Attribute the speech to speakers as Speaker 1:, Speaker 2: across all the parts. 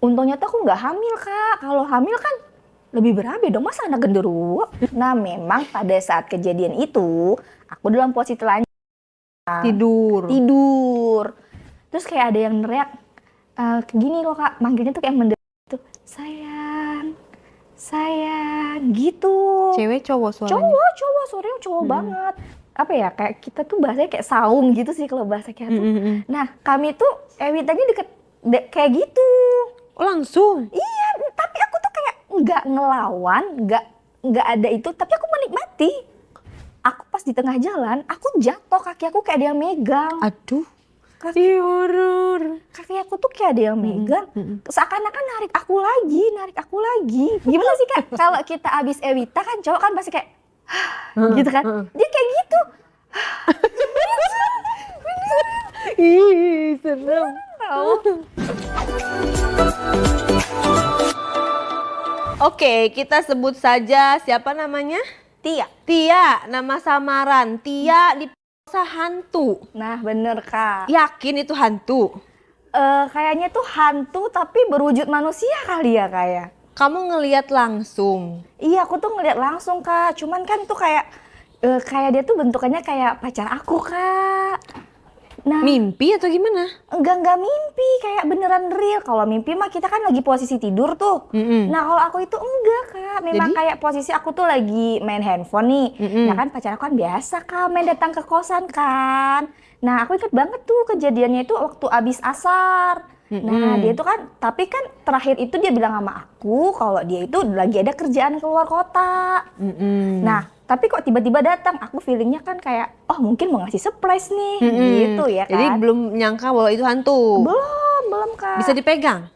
Speaker 1: Untungnya tuh aku nggak hamil, Kak. Kalau hamil kan lebih berabe dong, masa anak genderuwo. Nah, memang pada saat kejadian itu, aku dalam posisi telanjang tidur. Terus kayak ada yang neriak, gini loh Kak, manggilnya tuh kayak mendelik tuh, sayang, sayang, gitu.
Speaker 2: Cewek cowok suaranya?
Speaker 1: Cowok, suaranya cowok banget. Apa ya, kayak kita tuh bahasanya kayak saung gitu sih kalau bahasa kita tuh. Nah, kami tuh Ewitanya kayak gitu.
Speaker 2: Oh, langsung?
Speaker 1: Iya, tapi aku tuh kayak nggak ngelawan, nggak ada itu, tapi aku menikmati. Aku pas di tengah jalan, aku jatuh, kaki aku kayak ada yang megang.
Speaker 2: Aduh,
Speaker 1: Kaki,
Speaker 2: horor.
Speaker 1: kaki aku tuh kayak ada yang megang, seakan-akan narik aku lagi. Gimana sih Kak? Kalau kita abis Ewita kan cowok kan pasti kayak gitu kan? Dia kayak gitu.
Speaker 2: Ih, serem. Oke, kita sebut saja siapa namanya?
Speaker 1: Tia.
Speaker 2: Tia, nama samaran. Tia diperkosa hantu.
Speaker 1: Nah bener Kak.
Speaker 2: Yakin itu hantu?
Speaker 1: Kayaknya tuh hantu tapi berwujud manusia kali ya kayak.
Speaker 2: Kamu ngelihat langsung?
Speaker 1: Iya, aku tuh ngeliat langsung Kak. Cuman kan tuh kayak dia tuh bentukannya kayak pacar aku Kak. Nah,
Speaker 2: Mimpi atau gimana?
Speaker 1: enggak mimpi, kayak beneran real. Kalau mimpi mah kita kan lagi posisi tidur tuh. Nah, kalau aku itu enggak, Kak. Memang
Speaker 2: Jadi?
Speaker 1: kayak posisi aku tuh lagi main handphone nih. Nah kan pacar aku kan biasa Kak main datang ke kosan kan. Nah, aku ingat banget tuh kejadiannya itu waktu abis asar. Nah, dia tuh kan, tapi kan terakhir itu dia bilang sama aku kalau dia itu lagi ada kerjaan keluar kota. Nah, tapi kok tiba-tiba datang, aku feelingnya kan kayak, oh mungkin mau ngasih surprise nih, gitu ya kan.
Speaker 2: Jadi belum nyangka bahwa itu hantu?
Speaker 1: Belum Kak.
Speaker 2: Bisa dipegang?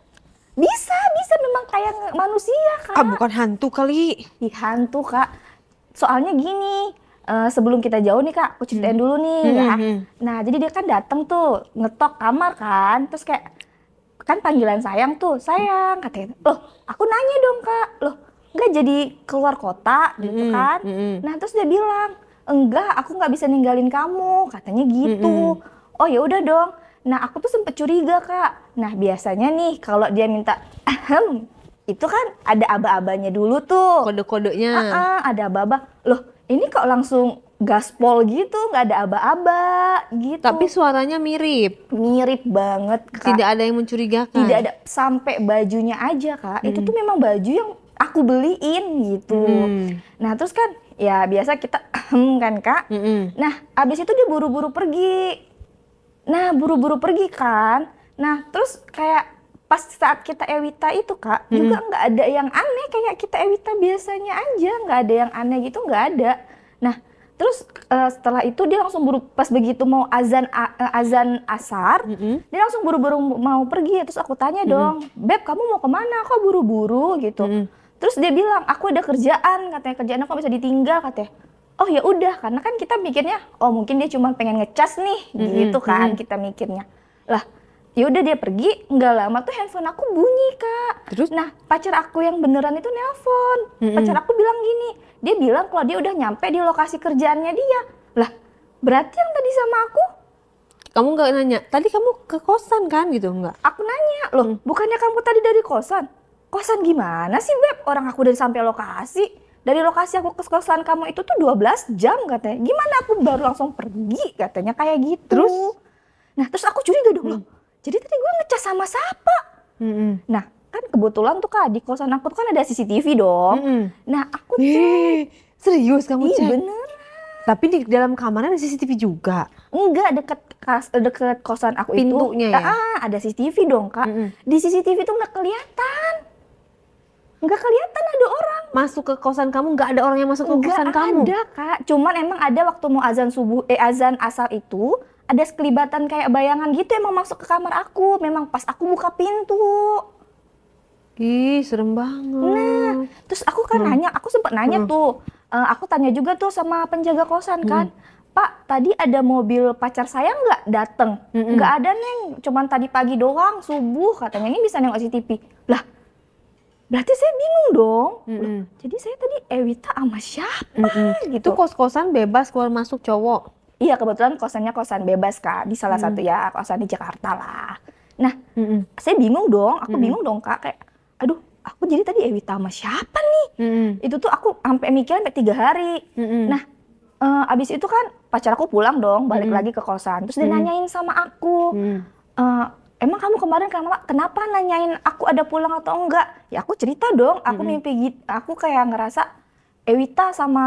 Speaker 1: Bisa memang kayak manusia Kak.
Speaker 2: Ah, bukan hantu kali.
Speaker 1: Ih, hantu Kak. Soalnya gini, sebelum kita jauh nih Kak, aku ceritain dulu nih ya. Nah, jadi dia kan datang tuh, ngetok kamar kan, terus kayak, kan panggilan sayang tuh, sayang, katanya. Loh, aku nanya dong Kak, loh nggak jadi keluar kota gitu kan. Nah terus dia bilang, enggak aku nggak bisa ninggalin kamu, katanya gitu. Oh ya udah dong. Nah aku tuh sempet curiga Kak. Nah biasanya nih kalau dia minta itu kan ada aba-abanya dulu tuh.
Speaker 2: Kode-kodenya.
Speaker 1: Ada aba-aba. Loh ini kok langsung gaspol gitu, nggak ada aba-aba gitu.
Speaker 2: Tapi suaranya mirip.
Speaker 1: Mirip banget Kak.
Speaker 2: Tidak ada yang mencurigakan.
Speaker 1: Tidak ada, sampai bajunya aja Kak. Itu tuh memang baju yang aku beliin gitu. Nah terus kan ya biasa kita kan Kak. Nah abis itu dia buru-buru pergi. Nah buru-buru pergi kan. Nah terus kayak pas saat kita Ewita itu Kak, juga nggak ada yang aneh, kayak kita Ewita biasanya aja, nggak ada yang aneh gitu, nggak ada. Nah terus setelah itu dia langsung pas begitu mau azan asar, dia langsung buru-buru mau pergi. Terus aku tanya dong, Beb kamu mau kemana? Kok buru-buru gitu? Terus dia bilang, aku ada kerjaan, katanya kerjaan aku bisa ditinggal, katanya. Oh ya udah, karena kan kita mikirnya, oh mungkin dia cuma pengen ngecas nih, gitu kan kita mikirnya. Lah, ya udah dia pergi, nggak lama tuh handphone aku bunyi Kak.
Speaker 2: Terus?
Speaker 1: Nah pacar aku yang beneran itu nelpon. Pacar aku bilang gini, dia bilang kalau dia udah nyampe di lokasi kerjaannya dia. Lah, berarti yang tadi sama aku?
Speaker 2: Kamu nggak nanya, tadi kamu ke kosan kan gitu, nggak?
Speaker 1: Aku nanya, loh bukannya kamu tadi dari kosan? Kosan gimana sih Beb? Orang aku udah sampai lokasi. Dari lokasi aku ke kosan kamu itu tuh 12 jam katanya. Gimana aku baru langsung pergi katanya kayak gitu.
Speaker 2: Terus?
Speaker 1: Nah terus aku curiga dong loh. Jadi tadi gue ngecas sama siapa? Nah kan kebetulan tuh Kak di kosan aku tuh kan ada CCTV dong. Nah aku cek.
Speaker 2: Serius kamu cek?
Speaker 1: Bener.
Speaker 2: Tapi di dalam kamarnya ada CCTV juga?
Speaker 1: Enggak, deket kosan aku
Speaker 2: Pintunya
Speaker 1: itu.
Speaker 2: ya?
Speaker 1: Ada CCTV dong Kak. Di CCTV tuh nggak kelihatan. Nggak kelihatan ada orang.
Speaker 2: Masuk ke kosan kamu, nggak ada orang yang masuk ke kosan kamu?
Speaker 1: Nggak ada Kak. Cuman emang ada waktu mau azan azan asar itu, ada sekelibatan kayak bayangan gitu emang masuk ke kamar aku. Memang pas aku buka pintu.
Speaker 2: Ih, serem banget.
Speaker 1: Nah, terus aku kan nanya, aku sempat nanya tuh. Aku tanya juga tuh sama penjaga kosan kan. Pak, tadi ada mobil pacar saya nggak dateng? Nggak ada Neng, cuman tadi pagi doang, subuh katanya. Ini bisa nengok CCTV. Lah, berarti saya bingung dong. Loh, jadi saya tadi Ewita sama siapa gitu.
Speaker 2: Itu kos-kosan bebas keluar masuk cowok?
Speaker 1: Iya, kebetulan kosannya kosan bebas Kak, di salah satu ya kosan di Jakarta lah. Nah, saya bingung dong, aku bingung dong Kak, kayak aduh aku jadi tadi Ewita sama siapa nih? Itu tuh aku sampai mikirnya sampai 3 hari. Nah, abis itu kan pacar aku pulang dong, balik lagi ke kosan. Terus dia nanyain sama aku, emang kamu kemarin kenapa nanyain aku ada pulang atau enggak? Ya aku cerita dong, aku mimpi gitu, aku kayak ngerasa Ewita sama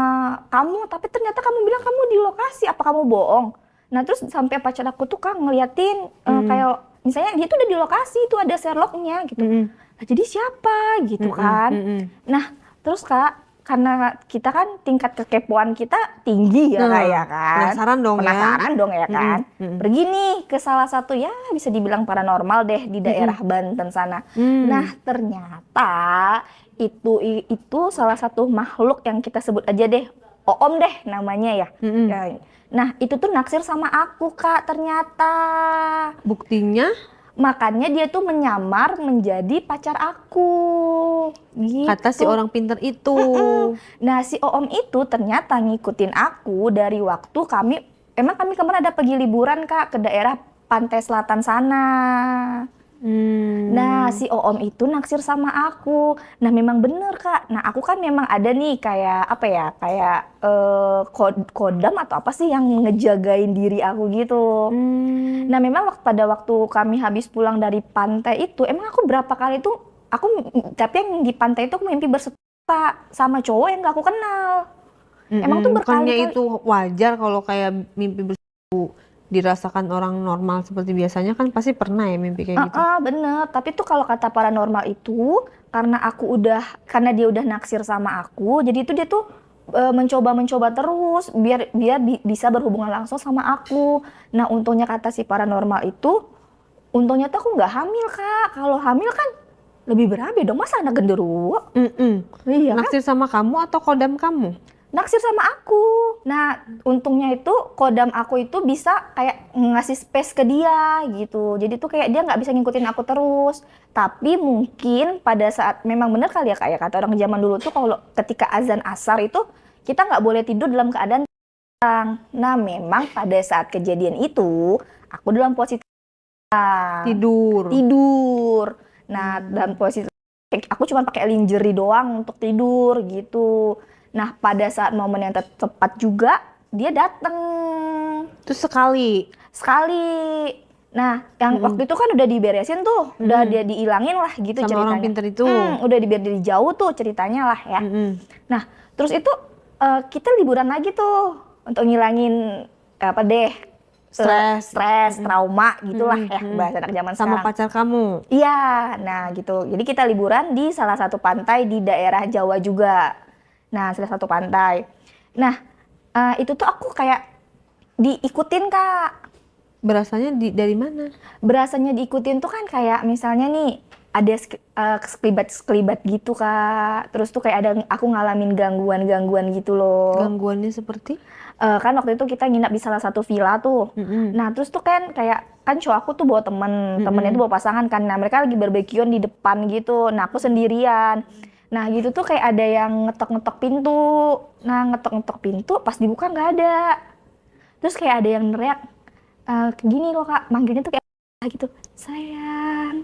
Speaker 1: kamu, tapi ternyata kamu bilang kamu di lokasi, apa kamu bohong? Nah terus sampai pacar aku tuh Kak ngeliatin kayak misalnya dia tuh udah di lokasi, itu ada Sherlocknya gitu. Nah, jadi siapa gitu kan? Nah terus Kak, karena kita kan tingkat kekepoan kita tinggi ya Kak ya kan?
Speaker 2: Penasaran dong
Speaker 1: Penasaran dong ya kan? Pergi nih ke salah satu ya bisa dibilang paranormal deh di daerah Banten sana. Nah ternyata itu salah satu makhluk yang kita sebut aja deh Oom deh namanya ya. Nah itu tuh naksir sama aku Kak ternyata.
Speaker 2: Buktinya?
Speaker 1: Makanya dia tuh menyamar menjadi pacar aku. Gitu.
Speaker 2: Kata si orang pinter itu.
Speaker 1: Nah si Oom itu ternyata ngikutin aku dari waktu emang kami kemarin ada pergi liburan Kak ke daerah pantai selatan sana. Nah si Oom itu naksir sama aku. Nah memang bener Kak. Nah aku kan memang ada nih kayak apa ya, kayak kodam atau apa sih yang ngejagain diri aku gitu. Nah memang pada waktu kami habis pulang dari pantai itu, emang aku berapa kali tuh tapi yang di pantai itu aku mimpi berserta sama cowok yang gak aku kenal. Emang tuh
Speaker 2: bukannya
Speaker 1: berkali-kali.
Speaker 2: itu wajar kalau kayak mimpi dirasakan orang normal seperti biasanya, kan pasti pernah ya mimpi kayak gitu.
Speaker 1: Bener, tapi tuh kalau kata paranormal itu karena dia udah naksir sama aku, jadi itu dia tuh mencoba terus biar bisa berhubungan langsung sama aku. Nah untungnya kata si paranormal itu, untungnya tuh aku nggak hamil Kak. Kalau hamil kan lebih berabe dong, masa anak genderuwo? Iya kan?
Speaker 2: Naksir sama kamu atau kodam kamu?
Speaker 1: Naksir sama aku. Nah, untungnya itu kodam aku itu bisa kayak ngasih space ke dia gitu. Jadi tuh kayak dia nggak bisa ngikutin aku terus. Tapi mungkin pada saat memang bener kali ya kayak kata orang zaman dulu tuh kalau ketika azan asar itu kita nggak boleh tidur dalam keadaan tenang. Nah, memang pada saat kejadian itu aku dalam posisi tidur. Nah, dalam posisi aku cuma pakai lingerie doang untuk tidur gitu. Nah, pada saat momen yang tepat juga, dia dateng.
Speaker 2: Terus sekali.
Speaker 1: Nah, yang waktu itu kan udah diberesin tuh, udah dia diilangin lah gitu
Speaker 2: sama
Speaker 1: ceritanya.
Speaker 2: Orang pinter itu.
Speaker 1: Udah dari jauh tuh ceritanya lah ya. Nah, terus itu kita liburan lagi tuh untuk ngilangin apa deh, stres, trauma gitulah ya bahasa anak zaman sekarang.
Speaker 2: Sama pacar kamu?
Speaker 1: Iya, nah gitu. Jadi kita liburan di salah satu pantai di daerah Jawa juga. Nah, salah satu pantai. Nah, itu tuh aku kayak diikutin Kak.
Speaker 2: Berasanya dari mana?
Speaker 1: Berasanya diikutin tuh kan kayak misalnya nih ada sekelibat gitu Kak. Terus tuh kayak ada aku ngalamin gangguan gitu loh.
Speaker 2: Gangguannya seperti?
Speaker 1: Kan waktu itu kita nginap di salah satu villa tuh. Nah terus tuh kan kayak kan cowok aku tuh bawa temennya tuh bawa pasangan kan. Nah mereka lagi barbekyuan di depan gitu. Nah aku sendirian. Nah gitu tuh kayak ada yang ngetok pintu. Nah ngetok pintu pas dibuka nggak ada. Terus kayak ada yang neriak gini loh Kak, manggilnya tuh kayak gitu, sayang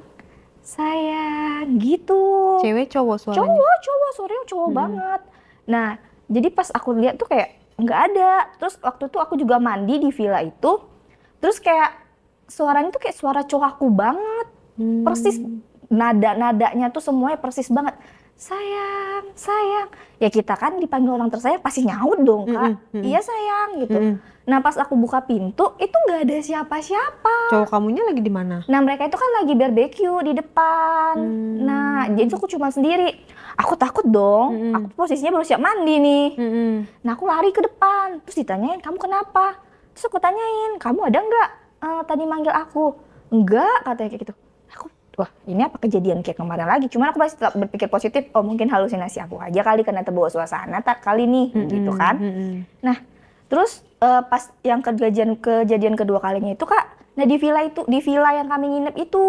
Speaker 1: gitu.
Speaker 2: Cewek cowok suaranya?
Speaker 1: Cowok suaranya cowok banget. Nah jadi pas aku lihat tuh kayak nggak ada. Terus waktu itu aku juga mandi di villa itu. Terus kayak suaranya tuh kayak suara cowok aku banget. Persis nadanya tuh semuanya persis banget. Sayang. Ya kita kan dipanggil orang tersayang pasti nyaut dong Kak. Iya sayang gitu. Nah pas aku buka pintu itu nggak ada siapa-siapa.
Speaker 2: Cowok kamunya lagi di mana?
Speaker 1: Nah mereka itu kan lagi barbeque di depan. Nah jadi aku cuma sendiri. Aku takut dong. Aku posisinya baru siap mandi nih. Nah aku lari ke depan. Terus ditanyain kamu kenapa? Terus aku tanyain kamu ada nggak tadi manggil aku? Enggak katanya kayak gitu. Wah ini apa kejadian kayak kemarin lagi, cuman aku masih tetap berpikir positif, oh mungkin halusinasi aku aja kali karena terbawa suasana kali nih, gitu kan. Nah terus pas yang kejadian kedua kalinya itu Kak, nah di villa yang kami nginep itu.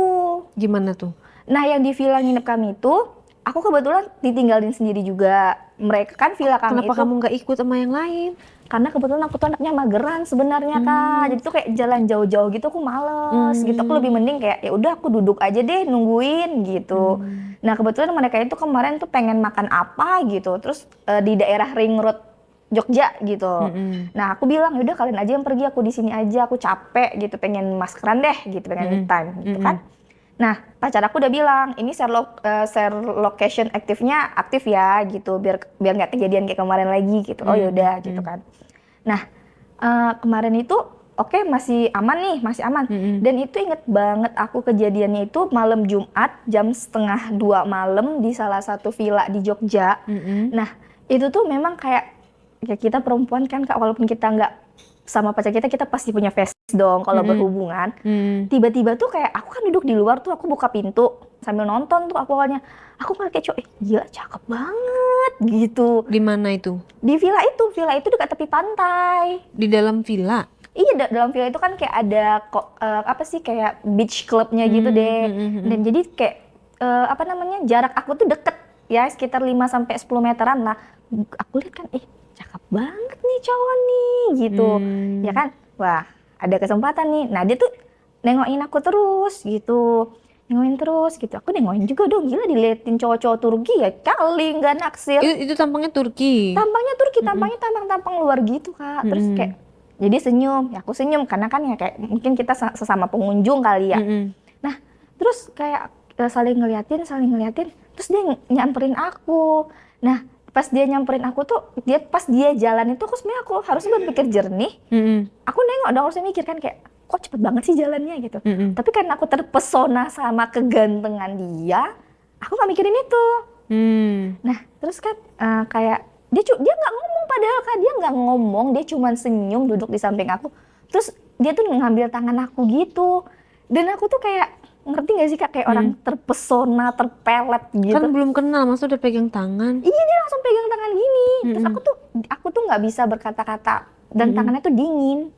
Speaker 2: Gimana tuh?
Speaker 1: Nah yang di villa nginep kami itu, aku kebetulan ditinggalin sendiri juga. Mereka kan villa kami
Speaker 2: Kenapa
Speaker 1: itu.
Speaker 2: kamu nggak ikut sama yang lain?
Speaker 1: Karena kebetulan aku tuh anaknya mageran sebenarnya Kak. Jadi tuh kayak jalan jauh-jauh gitu aku males gitu. Aku lebih mending kayak ya udah aku duduk aja deh nungguin gitu. Nah kebetulan mereka itu kemarin tuh pengen makan apa gitu. Terus di daerah Ring Road Jogja gitu. Nah aku bilang yaudah kalian aja yang pergi, aku di sini aja, aku capek gitu, pengen maskeran deh gitu, pengen me time gitu kan. Nah, pacar aku udah bilang, ini share location aktif ya gitu, biar nggak kejadian kayak kemarin lagi gitu. Oh yaudah gitu kan. Nah, kemarin itu oke, masih aman nih, masih aman. Dan itu inget banget aku kejadiannya itu malam Jumat jam 1:30 malam di salah satu villa di Jogja. Nah, itu tuh memang kayak ya kita perempuan kan Kak, walaupun kita nggak sama pacar kita pasti punya face dong kalau berhubungan. Tiba-tiba tuh kayak aku kan duduk di luar tuh, aku buka pintu sambil nonton tuh aku awalnya. Aku ngeliat kayak cowok, gila cakep banget gitu.
Speaker 2: Di mana itu?
Speaker 1: Di villa itu dekat tepi pantai.
Speaker 2: Di dalam villa?
Speaker 1: Iya, dalam villa itu kan kayak ada apa sih kayak beach clubnya gitu deh. Dan jadi kayak apa namanya, jarak aku tuh deket ya, sekitar 5-10 meteran lah. Aku lihat kan, cakep banget nih cowok nih gitu. Ya kan? Wah, ada kesempatan nih. Nah, dia tuh nengokin aku terus gitu. Nengokin terus gitu. Aku nengokin juga dong. Gila diliatin cowok-cowok Turki ya kali nggak naksir.
Speaker 2: Itu tampangnya Turki?
Speaker 1: Tampangnya Turki, tampangnya tampang luar gitu Kak. Terus kayak jadi senyum. Ya aku senyum karena kan ya kayak mungkin kita sesama pengunjung kali ya. Nah, terus kayak saling ngeliatin. Terus dia nyamperin aku. Nah, pas dia nyamperin aku tuh, pas dia jalan itu aku sebenarnya aku harusnya berpikir jernih. Aku nengok dong, harusnya mikir kan kayak kok cepet banget sih jalannya gitu. Tapi karena aku terpesona sama kegantengan dia, aku nggak mikirin itu. Nah terus kan kayak dia nggak ngomong, padahal kan dia nggak ngomong, dia cuma senyum duduk di samping aku. Terus dia tuh ngambil tangan aku gitu, dan aku tuh kayak ngerti gak sih Kak, kayak orang terpesona, terpelet gitu.
Speaker 2: Kan belum kenal, masa udah pegang tangan?
Speaker 1: Iya, dia langsung pegang tangan gini. Terus aku tuh nggak bisa berkata-kata, dan tangannya tuh dingin.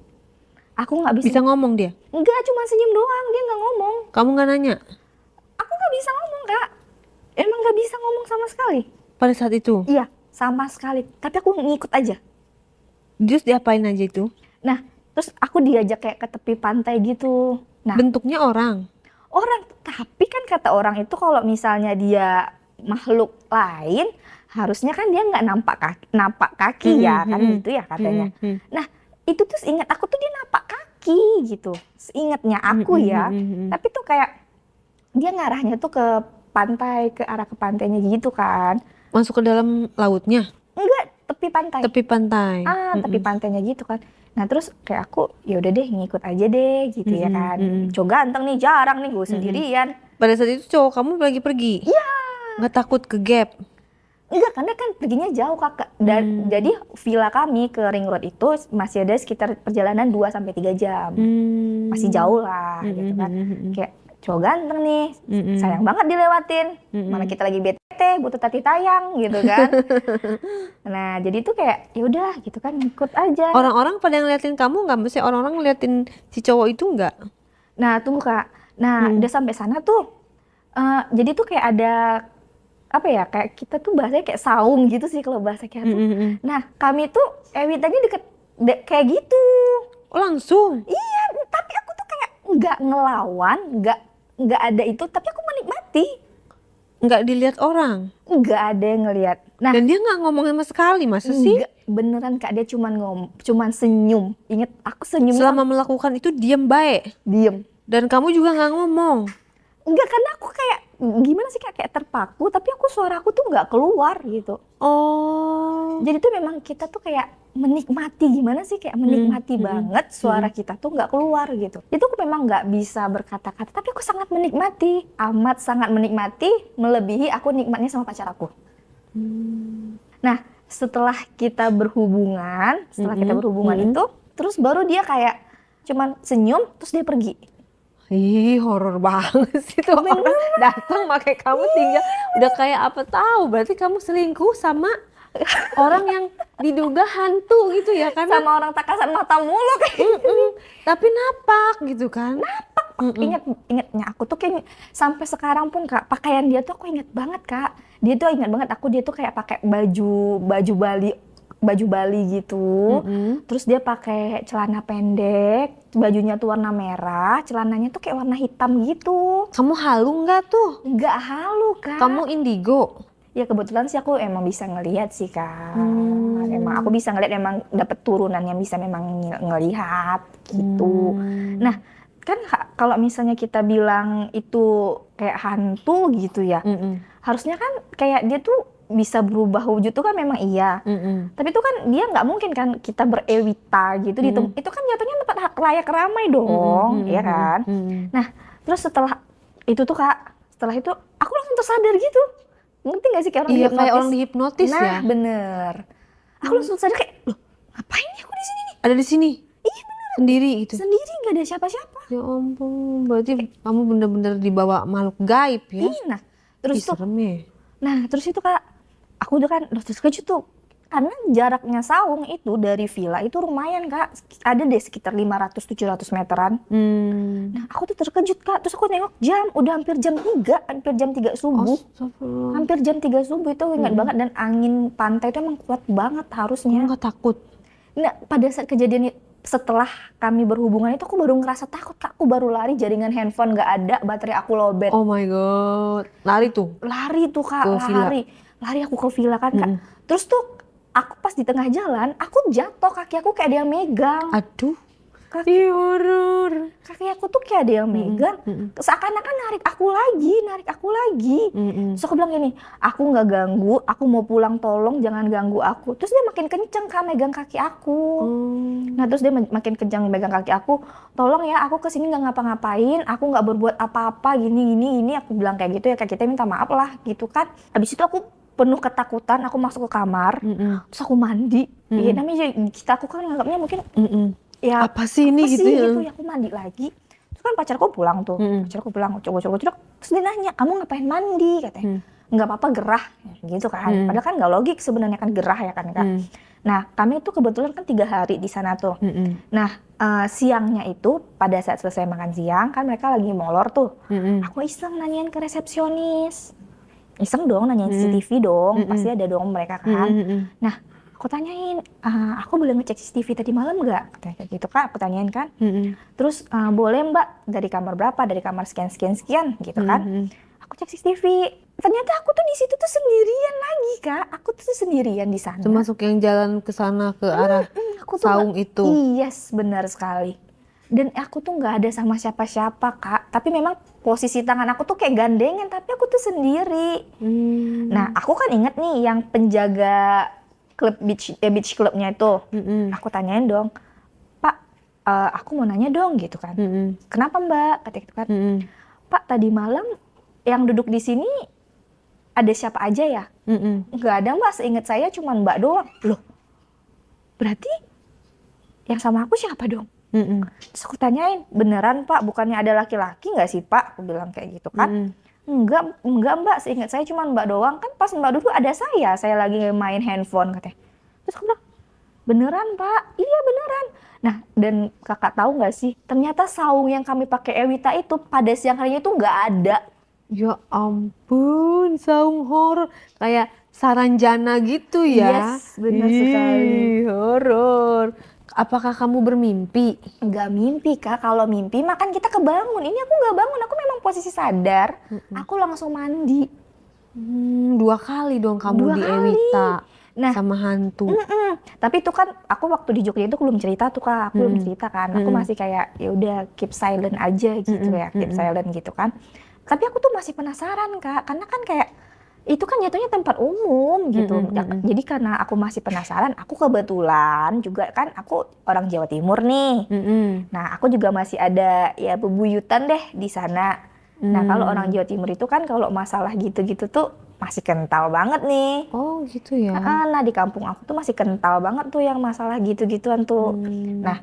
Speaker 1: Aku nggak bisa.
Speaker 2: Bisa ngomong dia?
Speaker 1: Enggak, cuma senyum doang, dia nggak ngomong.
Speaker 2: Kamu nggak nanya?
Speaker 1: Aku nggak bisa ngomong Kak. Emang nggak bisa ngomong sama sekali.
Speaker 2: Pada saat itu?
Speaker 1: Iya, sama sekali. Tapi aku ngikut aja.
Speaker 2: Terus diapain aja itu?
Speaker 1: Nah, terus aku diajak kayak ke tepi pantai gitu. Nah,
Speaker 2: bentuknya orang?
Speaker 1: Orang, tapi kan kata orang itu kalau misalnya dia makhluk lain, harusnya kan dia nggak napak kaki ya, kan gitu ya katanya. Nah, itu tuh ingat aku tuh dia napak kaki gitu, seingatnya aku ya. Tapi tuh kayak dia ngarahnya tuh ke pantai, ke arah ke pantainya gitu kan.
Speaker 2: Masuk ke dalam lautnya?
Speaker 1: Enggak, tepi pantai.
Speaker 2: Tepi pantai.
Speaker 1: Tepi pantainya gitu kan. Nah terus kayak aku ya udah deh ngikut aja deh gitu ya kan. Cowok ganteng nih, jarang nih gue sendirian.
Speaker 2: Pada saat itu cowok kamu lagi pergi?
Speaker 1: Iya.
Speaker 2: Nggak takut ke gap?
Speaker 1: Enggak, karena kan perginya jauh Kak. Dan jadi villa kami ke Ring Road itu masih ada sekitar perjalanan 2-3 jam. Masih jauh lah gitu kan. Kayak cowok ganteng nih, sayang banget dilewatin. Mana kita lagi bete, butuh tati tayang gitu kan. Nah, jadi tuh kayak ya udah gitu kan, ikut aja.
Speaker 2: Orang-orang pada ngeliatin kamu nggak? Mesti orang-orang ngeliatin si cowok itu nggak?
Speaker 1: Nah, tunggu Kak. Nah, udah sampai sana tuh, jadi tuh kayak ada apa ya? Kayak kita tuh bahasanya kayak saung gitu sih kalau bahasa kayak tuh. Nah, kami tuh ewitannya deket kayak gitu.
Speaker 2: Oh, langsung?
Speaker 1: Iya, tapi aku tuh kayak nggak ngelawan, nggak ada itu, tapi aku menikmati.
Speaker 2: Nggak dilihat orang?
Speaker 1: Nggak ada yang ngelihat. Nah,
Speaker 2: dan dia nggak ngomong sama sekali, masa sih?
Speaker 1: Beneran Kak, dia cuman senyum. Ingat, aku senyum.
Speaker 2: Selama melakukan itu diam baik?
Speaker 1: Diem.
Speaker 2: Dan kamu juga nggak ngomong?
Speaker 1: Enggak, karena aku kayak gimana sih Kak, kayak terpaku, tapi suara aku tuh nggak keluar gitu.
Speaker 2: Oh.
Speaker 1: Jadi tuh memang kita tuh kayak menikmati, gimana sih, kayak menikmati banget suara kita tuh nggak keluar gitu. Itu aku memang nggak bisa berkata-kata, tapi aku sangat menikmati, amat sangat menikmati, melebihi aku nikmatnya sama pacar aku. Nah, setelah kita berhubungan, itu, terus baru dia kayak cuman senyum, terus dia pergi.
Speaker 2: Ih, horor banget sih tuh orang datang pakai kamu tinggal. Udah kayak apa tahu, berarti kamu selingkuh sama orang yang diduga hantu gitu ya, karena
Speaker 1: sama orang tak kasat mata mulu kayak
Speaker 2: tapi napak gitu kan.
Speaker 1: Napak. Ingatnya aku tuh kayak sampai sekarang pun Kak, pakaian dia tuh aku inget banget Kak. Dia tuh ingat banget aku, dia tuh kayak pakai baju Bali baju Bali gitu. Terus dia pakai celana pendek, bajunya tuh warna merah, celananya tuh kayak warna hitam gitu.
Speaker 2: Kamu halu nggak tuh?
Speaker 1: Nggak halu, Kak.
Speaker 2: Kamu indigo?
Speaker 1: Ya kebetulan sih aku emang bisa ngelihat sih, Kak. Emang aku bisa ngelihat, emang dapet turunan yang bisa memang ngelihat gitu. Nah, kan kalau misalnya kita bilang itu kayak hantu gitu ya, harusnya kan kayak dia tuh bisa berubah wujud tuh kan memang iya. Tapi itu kan dia nggak mungkin kan kita berewita gitu. Itu kan jatuhnya tempat layak ramai dong, ya kan? Nah, terus setelah itu tuh Kak, setelah itu aku langsung tersadar gitu. Ngerti gak sih kayak orang dihipnotis?
Speaker 2: Kayak orang dihipnotis ya.
Speaker 1: Nah, bener. Aku langsung sadar kayak, loh, ngapain ya aku di sini nih?
Speaker 2: Ada di sini?
Speaker 1: Iya bener.
Speaker 2: Sendiri gitu?
Speaker 1: Sendiri, gak ada siapa-siapa.
Speaker 2: Ya ampun, berarti kamu bener-bener dibawa makhluk gaib ya?
Speaker 1: Iya, nah. Terus tuh,
Speaker 2: serem ya.
Speaker 1: nah terus itu Kak, aku udah kan, terus kejut tuh. Karena jaraknya saung itu dari villa itu lumayan Kak. Ada deh sekitar 500-700 meteran. Nah aku tuh terkejut Kak. Terus aku nengok jam, udah hampir jam 3, hampir jam 3 subuh. Hampir jam 3 subuh itu ingat banget. Dan angin pantai itu emang kuat banget harusnya.
Speaker 2: Kamu gak takut?
Speaker 1: Nah pada saat kejadian setelah kami berhubungan itu aku baru ngerasa takut Kak. Aku baru lari, jaringan handphone gak ada, baterai aku lowbat.
Speaker 2: Oh my god, lari tuh?
Speaker 1: Lari tuh Kak, lari aku ke villa kan Kak. Terus tuh aku pas di tengah jalan, aku jatuh, kaki aku kayak ada yang megang.
Speaker 2: Aduh, kaki horor.
Speaker 1: Kaki aku tuh kayak ada yang megang, seakan-akan narik aku lagi. Terus aku bilang gini, aku nggak ganggu, aku mau pulang, tolong jangan ganggu aku. Terus dia makin kenceng Kak megang kaki aku. Nah terus dia makin kenceng megang kaki aku, tolong ya aku kesini nggak ngapa-ngapain, aku nggak berbuat apa-apa, gini. Aku bilang kayak gitu ya Kak, kita minta maaf lah gitu kan. Habis itu aku penuh ketakutan, aku masuk ke kamar, terus aku mandi. Ya namanya aku kan nganggapnya mungkin ya
Speaker 2: apa sih ini gitu ya?
Speaker 1: Ya aku mandi lagi. Terus kan pacarku pulang tuh, cocok, terus dia nanya, kamu ngapain mandi katanya? Nggak apa-apa, gerah gitu kan. Padahal kan nggak logik sebenarnya kan gerah ya kan Kak. Nah kami tuh kebetulan kan 3 hari di sana tuh. Nah siangnya itu pada saat selesai makan siang kan mereka lagi molor tuh. Aku iseng nanyain ke resepsionis. Iseng dong nanyain CCTV dong, pasti ada dong mereka kan. Nah aku tanyain, aku boleh ngecek CCTV tadi malam nggak? Katanya kayak gitu Kak, aku tanyain kan. Terus boleh Mbak, dari kamar berapa? Dari kamar sekian gitu kan. Aku cek CCTV, ternyata aku tuh di situ tuh sendirian lagi Kak. Aku tuh sendirian di sana.
Speaker 2: Termasuk yang jalan ke sana ke arah saung itu.
Speaker 1: Yes, benar sekali. Dan aku tuh nggak ada sama siapa-siapa Kak, tapi memang posisi tangan aku tuh kayak gandengan, tapi aku tuh sendiri. Nah aku kan inget nih yang penjaga klub beach clubnya itu, aku tanyain dong, Pak, aku mau nanya dong gitu kan, kenapa Mbak? Kata gitu kan, Pak tadi malam yang duduk di sini ada siapa aja ya? Nggak ada Mbak, seingat saya cuma Mbak doang. Loh, berarti yang sama aku siapa dong? Terus aku tanyain, beneran Pak, bukannya ada laki-laki nggak sih Pak? Aku bilang kayak gitu kan. Enggak Mbak, seingat saya cuma Mbak doang. Kan pas Mbak duduk ada saya lagi main handphone katanya. Terus aku bilang, beneran Pak? Iya beneran. Nah dan kakak tahu nggak sih, ternyata saung yang kami pakai Ewita itu pada siang harinya itu nggak ada.
Speaker 2: Ya ampun, saung horor kayak Saranjana gitu ya?
Speaker 1: Yes, benar sekali.
Speaker 2: Horor. Apakah kamu bermimpi?
Speaker 1: Nggak mimpi Kak, kalau mimpi makan kita kebangun. Ini aku nggak bangun, aku memang posisi sadar. Aku langsung mandi.
Speaker 2: 2 kali dong kamu di Ewita sama hantu.
Speaker 1: Tapi itu kan aku waktu di Jogja itu belum cerita tuh Kak, aku belum cerita kan. Aku masih kayak ya udah keep silent aja gitu ya, keep silent gitu kan. Tapi aku tuh masih penasaran Kak, karena kan kayak itu kan jatuhnya tempat umum gitu. Jadi karena aku masih penasaran, aku kebetulan juga kan aku orang Jawa Timur nih. Nah aku juga masih ada ya bebuyutan deh di sana. Nah kalau orang Jawa Timur itu kan kalau masalah gitu-gitu tuh masih kental banget nih.
Speaker 2: Oh gitu ya.
Speaker 1: Nah di kampung aku tuh masih kental banget tuh yang masalah gitu-gituan tuh. Nah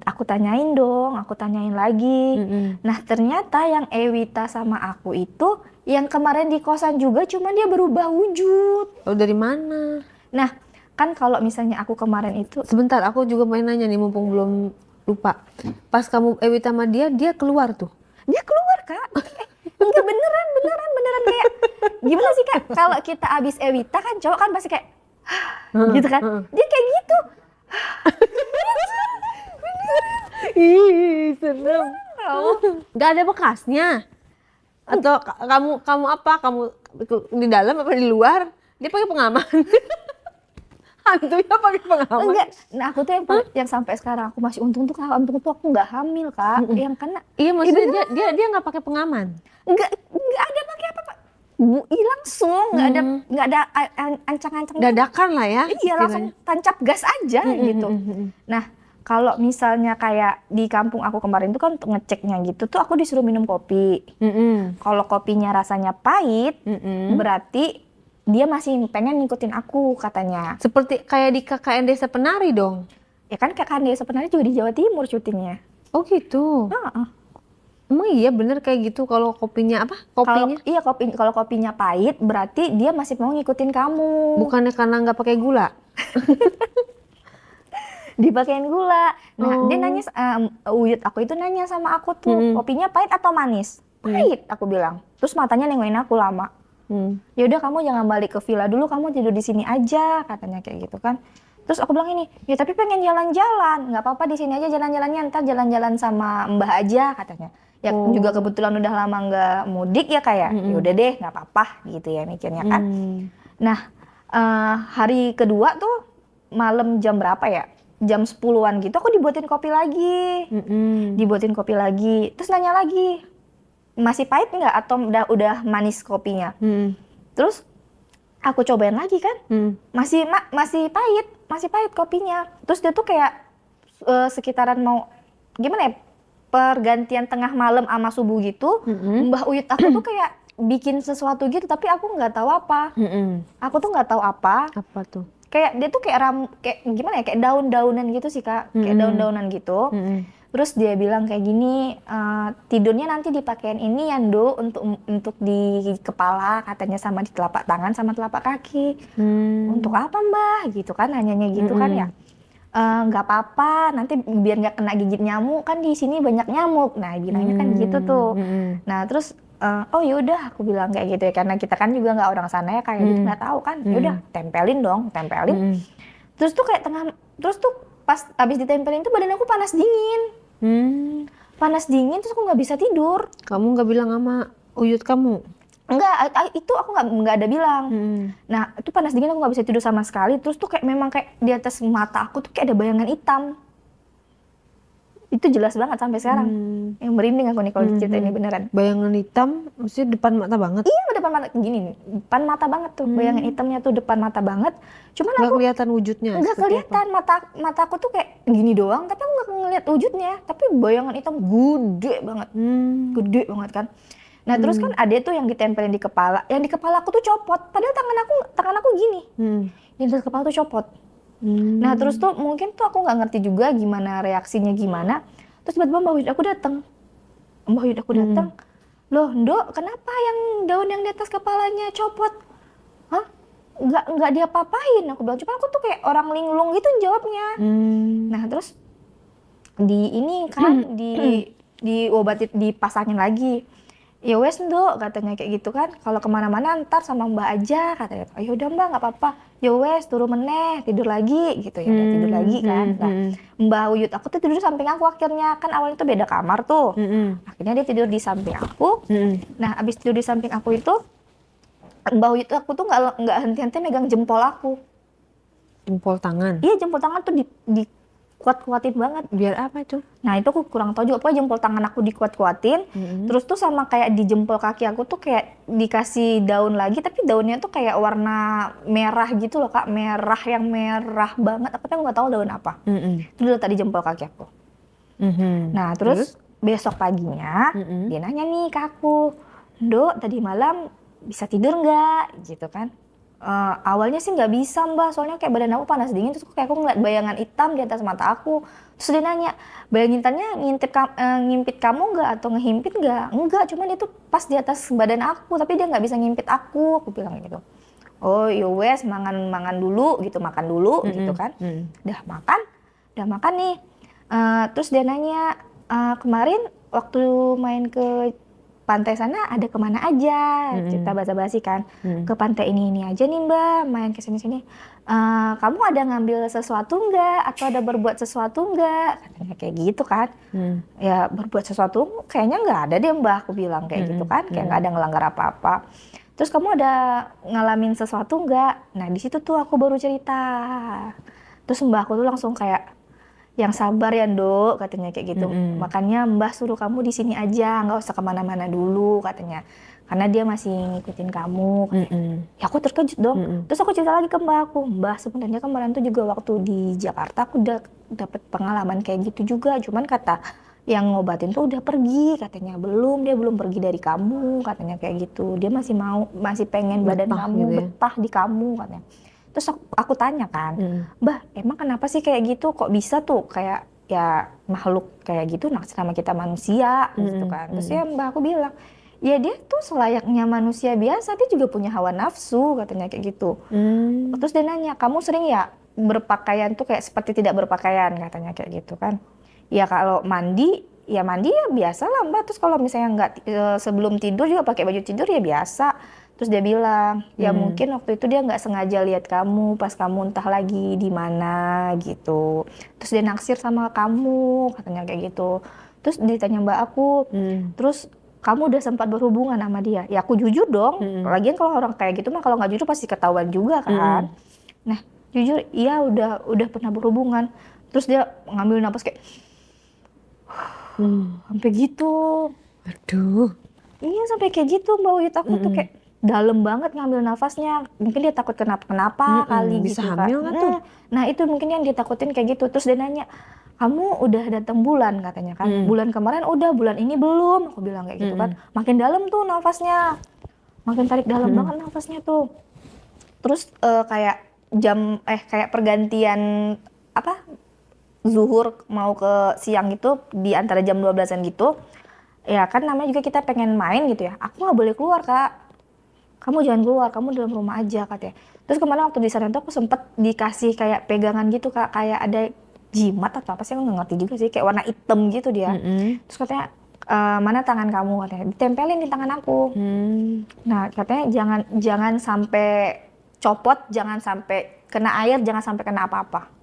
Speaker 1: aku tanyain dong, aku tanyain lagi. Nah ternyata yang Ewita sama aku itu yang kemarin di kosan juga, cuma dia berubah wujud.
Speaker 2: Oh dari mana?
Speaker 1: Nah kan kalau misalnya aku kemarin itu,
Speaker 2: sebentar aku juga pengen nanya nih mumpung belum lupa. Pas kamu Ewita sama dia keluar tuh?
Speaker 1: Dia keluar Kak. Enggak beneran kayak gimana sih Kak? Kalau kita abis Ewita kan cowok kan pasti kayak gitu kan. Dia kayak gitu.
Speaker 2: Ih, serem. Nggak ada bekasnya? Atau kamu apa? Kamu di dalam apa di luar? Dia pakai pengaman? Hantunya pakai pengaman?
Speaker 1: Enggak. Nah aku tuh yang sampai sekarang aku masih untung tuh aku nggak hamil Kak. Yang karena
Speaker 2: Iya maksudnya dia nggak pakai pengaman?
Speaker 1: nggak ada pakai apa-apa. Langsung nggak ada ancang-ancang.
Speaker 2: Dadakan lah ya.
Speaker 1: Iya langsung tancap gas aja gitu. Nah kalau misalnya kayak di kampung aku kemarin tuh kan untuk ngeceknya gitu tuh aku disuruh minum kopi. Kalau kopinya rasanya pahit, berarti dia masih pengen ngikutin aku katanya.
Speaker 2: Seperti kayak di KKN Desa Penari dong.
Speaker 1: Ya kan KKN Desa Penari juga di Jawa Timur syutingnya.
Speaker 2: Oh gitu. Emang iya bener kayak gitu kalau kopinya apa? Kopinya?
Speaker 1: Kalau kopinya pahit berarti dia masih mau ngikutin kamu.
Speaker 2: Bukannya karena nggak pakai gula?
Speaker 1: Dipakein gula. Nah, dia nanya Uyut aku itu nanya sama aku tuh, kopinya pahit atau manis? Pahit, aku bilang. Terus matanya nengokin aku lama. Ya udah kamu jangan balik ke villa dulu, kamu tidur di sini aja, katanya kayak gitu kan. Terus aku bilang ini, ya tapi pengen jalan-jalan, nggak apa-apa di sini aja jalan-jalannya, ntar jalan-jalan sama Mbah aja, katanya. Ya juga kebetulan udah lama nggak mudik ya kayak, ya udah deh nggak apa-apa gitu ya mikirnya kan. Nah hari kedua tuh malam jam berapa ya? Jam 10-an gitu aku dibuatin kopi lagi. Dibuatin kopi lagi. Terus nanya lagi, masih pahit nggak atau udah manis kopinya? Terus aku cobain lagi kan, masih pahit kopinya. Terus dia tuh kayak sekitaran mau gimana ya, pergantian tengah malam sama subuh gitu, Mbah Uyut aku tuh kayak bikin sesuatu gitu, tapi aku nggak tahu apa. Aku tuh nggak tahu apa.
Speaker 2: Apa tuh?
Speaker 1: Kayak dia tuh kayak gimana ya, kayak daun-daunan gitu sih Kak, kayak daun-daunan gitu. Terus dia bilang kayak gini, tidurnya nanti dipakein ini ya Ndo, untuk di kepala katanya, sama di telapak tangan sama telapak kaki. Untuk apa Mbah? Gitu kan, nanyanya gitu kan ya. Nggak apa-apa, nanti biar nggak kena gigit nyamuk, kan di sini banyak nyamuk. Nah bilangnya kan gitu tuh. Nah terus oh yaudah aku bilang kayak gitu ya, karena kita kan juga nggak orang sana ya, kayak gitu nggak tahu kan. Yaudah tempelin. Terus tuh kayak terus tuh pas abis ditempelin tuh badan aku panas dingin. Panas dingin terus aku nggak bisa tidur.
Speaker 2: Kamu nggak bilang sama Uyut kamu?
Speaker 1: Enggak, itu aku nggak ada bilang. Nah itu panas dingin aku nggak bisa tidur sama sekali. Terus tuh kayak memang kayak di atas mata aku tuh kayak ada bayangan hitam. Itu jelas banget sampai sekarang. Yang merinding aku nih kalau cerita ini beneran.
Speaker 2: Bayangan hitam, maksudnya depan mata banget?
Speaker 1: Iya depan mata, gini nih, depan mata banget tuh. Bayangan hitamnya tuh depan mata banget. Cuman
Speaker 2: nggak
Speaker 1: aku
Speaker 2: kelihatan wujudnya?
Speaker 1: Nggak kelihatan, mata aku tuh kayak gini doang, tapi aku nggak ngeliat wujudnya. Tapi bayangan hitam gede banget, gede banget kan. Nah terus kan ada tuh yang ditempelin di kepala, yang di kepala aku tuh copot. Padahal tangan aku gini, yang di kepala tuh copot. Nah terus tuh mungkin tuh aku nggak ngerti juga gimana reaksinya gimana. Terus tiba-tiba Mbak Uyut aku datang. Loh Ndok, kenapa yang daun yang di atas kepalanya copot? Hah? Nggak diapa-apain. Aku bilang, cuma aku tuh kayak orang linglung gitu jawabnya. Nah terus diobatin, dipasangin lagi. Ya wes Ndok, katanya kayak gitu kan. Kalau kemana-mana ntar sama Mbak aja, katanya. Oh yaudah Mbak, nggak apa-apa. Ya wes, turun meneh, tidur lagi gitu ya. Udah tidur lagi kan. Nah, Mbak Uyut aku tuh tidur di samping aku akhirnya. Kan awalnya tuh beda kamar tuh. Akhirnya dia tidur di samping aku. Nah, abis tidur di samping aku itu, Mbak Uyut aku tuh nggak henti-henti megang jempol aku.
Speaker 2: Jempol tangan? Iya,
Speaker 1: jempol tangan tuh kuat-kuatin banget.
Speaker 2: Biar apa tuh?
Speaker 1: Nah itu aku kurang tahu juga, pokoknya jempol tangan aku dikuat-kuatin. Terus tuh sama kayak di jempol kaki aku tuh kayak dikasih daun lagi, tapi daunnya tuh kayak warna merah gitu loh Kak, merah yang merah banget. Aku nggak tahu daun apa. Itu udah tadi jempol kaki aku. Nah terus besok paginya dia nanya nih ke aku, Ndok tadi malam bisa tidur nggak? Gitu kan. Awalnya sih nggak bisa Mbak, soalnya kayak badan aku panas dingin, terus kayak aku ngeliat bayangan hitam di atas mata aku. Terus dia nanya, bayangan hitamnya ngimpit kamu nggak atau ngehimpit nggak? Enggak, cuman itu pas di atas badan aku, tapi dia nggak bisa ngimpit aku bilang gitu. Oh yowes, makan dulu gitu kan. Udah makan nih. Terus dia nanya, kemarin waktu main ke pantai sana ada kemana aja? Kita basa-basi kan. Ke pantai ini aja nih Mbak, main ke sini-sini. Kamu ada ngambil sesuatu nggak? Atau ada berbuat sesuatu nggak? Katanya kayak gitu kan. Ya berbuat sesuatu kayaknya nggak ada deh Mbak, aku bilang kayak gitu kan. Kayak nggak ada ngelanggar apa-apa. Terus kamu ada ngalamin sesuatu nggak? Nah di situ tuh aku baru cerita. Terus Mbak aku tuh langsung kayak, yang sabar ya Nduk, katanya kayak gitu. Makanya Mbah suruh kamu di sini aja, nggak usah kemana-mana dulu, katanya. Karena dia masih ngikutin kamu. Ya aku terkejut dong. Terus aku cerita lagi ke Mbah aku, Mbah sebenarnya kemarin tuh juga waktu di Jakarta aku udah dapet pengalaman kayak gitu juga. Cuman kata yang ngobatin tuh udah pergi, katanya dia belum pergi dari kamu, katanya kayak gitu. Dia masih pengen badan
Speaker 2: Betah
Speaker 1: kamu
Speaker 2: gitu ya?
Speaker 1: betah di kamu, katanya. Terus aku tanya kan, Mbah, emang kenapa sih kayak gitu? Kok bisa tuh kayak ya makhluk kayak gitu naksir sama kita manusia gitu kan? Terus ya Mbah aku bilang, ya dia tuh selayaknya manusia biasa, dia juga punya hawa nafsu, katanya kayak gitu. Terus dia nanya, kamu sering ya berpakaian tuh kayak seperti tidak berpakaian, katanya kayak gitu kan? Ya kalau mandi ya biasa lah Mbak. Terus kalau misalnya nggak sebelum tidur juga pakai baju tidur ya biasa. Terus dia bilang, ya mungkin waktu itu dia nggak sengaja lihat kamu pas kamu entah lagi di mana gitu. Terus dia naksir sama kamu, katanya kayak gitu. Terus ditanya Mbak aku, terus kamu udah sempat berhubungan sama dia? Ya aku jujur dong. Lagian kalau orang kayak gitu mah kalau nggak jujur pasti ketahuan juga kan. Nah jujur, iya udah pernah berhubungan. Terus dia ngambil napas kayak sampai gitu.
Speaker 2: Aduh.
Speaker 1: Iya sampai kayak gitu Mbak Wit, aku tuh kayak dalam banget ngambil nafasnya. Mungkin dia takut kenapa-kenapa kali
Speaker 2: Bisa
Speaker 1: gitu
Speaker 2: hamil
Speaker 1: kan.
Speaker 2: nggak tuh?
Speaker 1: Nah itu mungkin yang ditakutin kayak gitu. Terus dia nanya, kamu udah datang bulan, katanya kan. Bulan kemarin udah, bulan ini belum. Aku bilang kayak gitu kan. Makin dalam tuh nafasnya. Makin tarik dalam banget nafasnya tuh. Terus kayak kayak pergantian apa? Zuhur mau ke siang gitu di antara jam 12-an gitu. Ya kan namanya juga kita pengen main gitu ya. Aku nggak boleh keluar Kak. Kamu jangan keluar, kamu dalam rumah aja katanya. Terus kemarin waktu di sana tuh aku sempet dikasih kayak pegangan gitu Kak, kayak ada jimat atau apa sih, aku nggak ngerti juga sih, kayak warna hitam gitu dia. Terus katanya mana tangan kamu, katanya ditempelin di tangan aku. Nah katanya jangan sampai copot, jangan sampai kena air, jangan sampai kena apa-apa.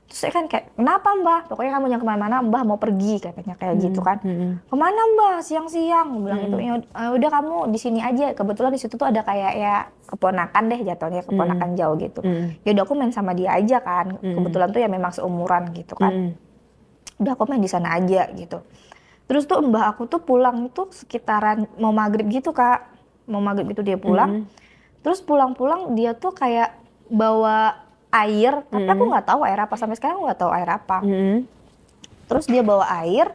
Speaker 1: Terus saya kan kayak, kenapa Mbah? Pokoknya kamu jangan kemana-mana, Mbah mau pergi, katanya kayak gitu kan. Kemana Mbah? Siang-siang, bilang gitu. Ya udah kamu di sini aja. Kebetulan di situ tuh ada kayak ya keponakan deh jatuhnya, keponakan jauh gitu. Ya udah aku main sama dia aja kan. Kebetulan tuh ya memang seumuran gitu kan. Udah aku main di sana aja gitu. Terus tuh Mbah aku tuh pulang tuh sekitaran mau maghrib gitu Kak. Mau maghrib gitu dia pulang. Terus pulang-pulang dia tuh kayak bawa air, tapi aku nggak tahu air apa, sampai sekarang aku nggak tahu air apa. Terus dia bawa air,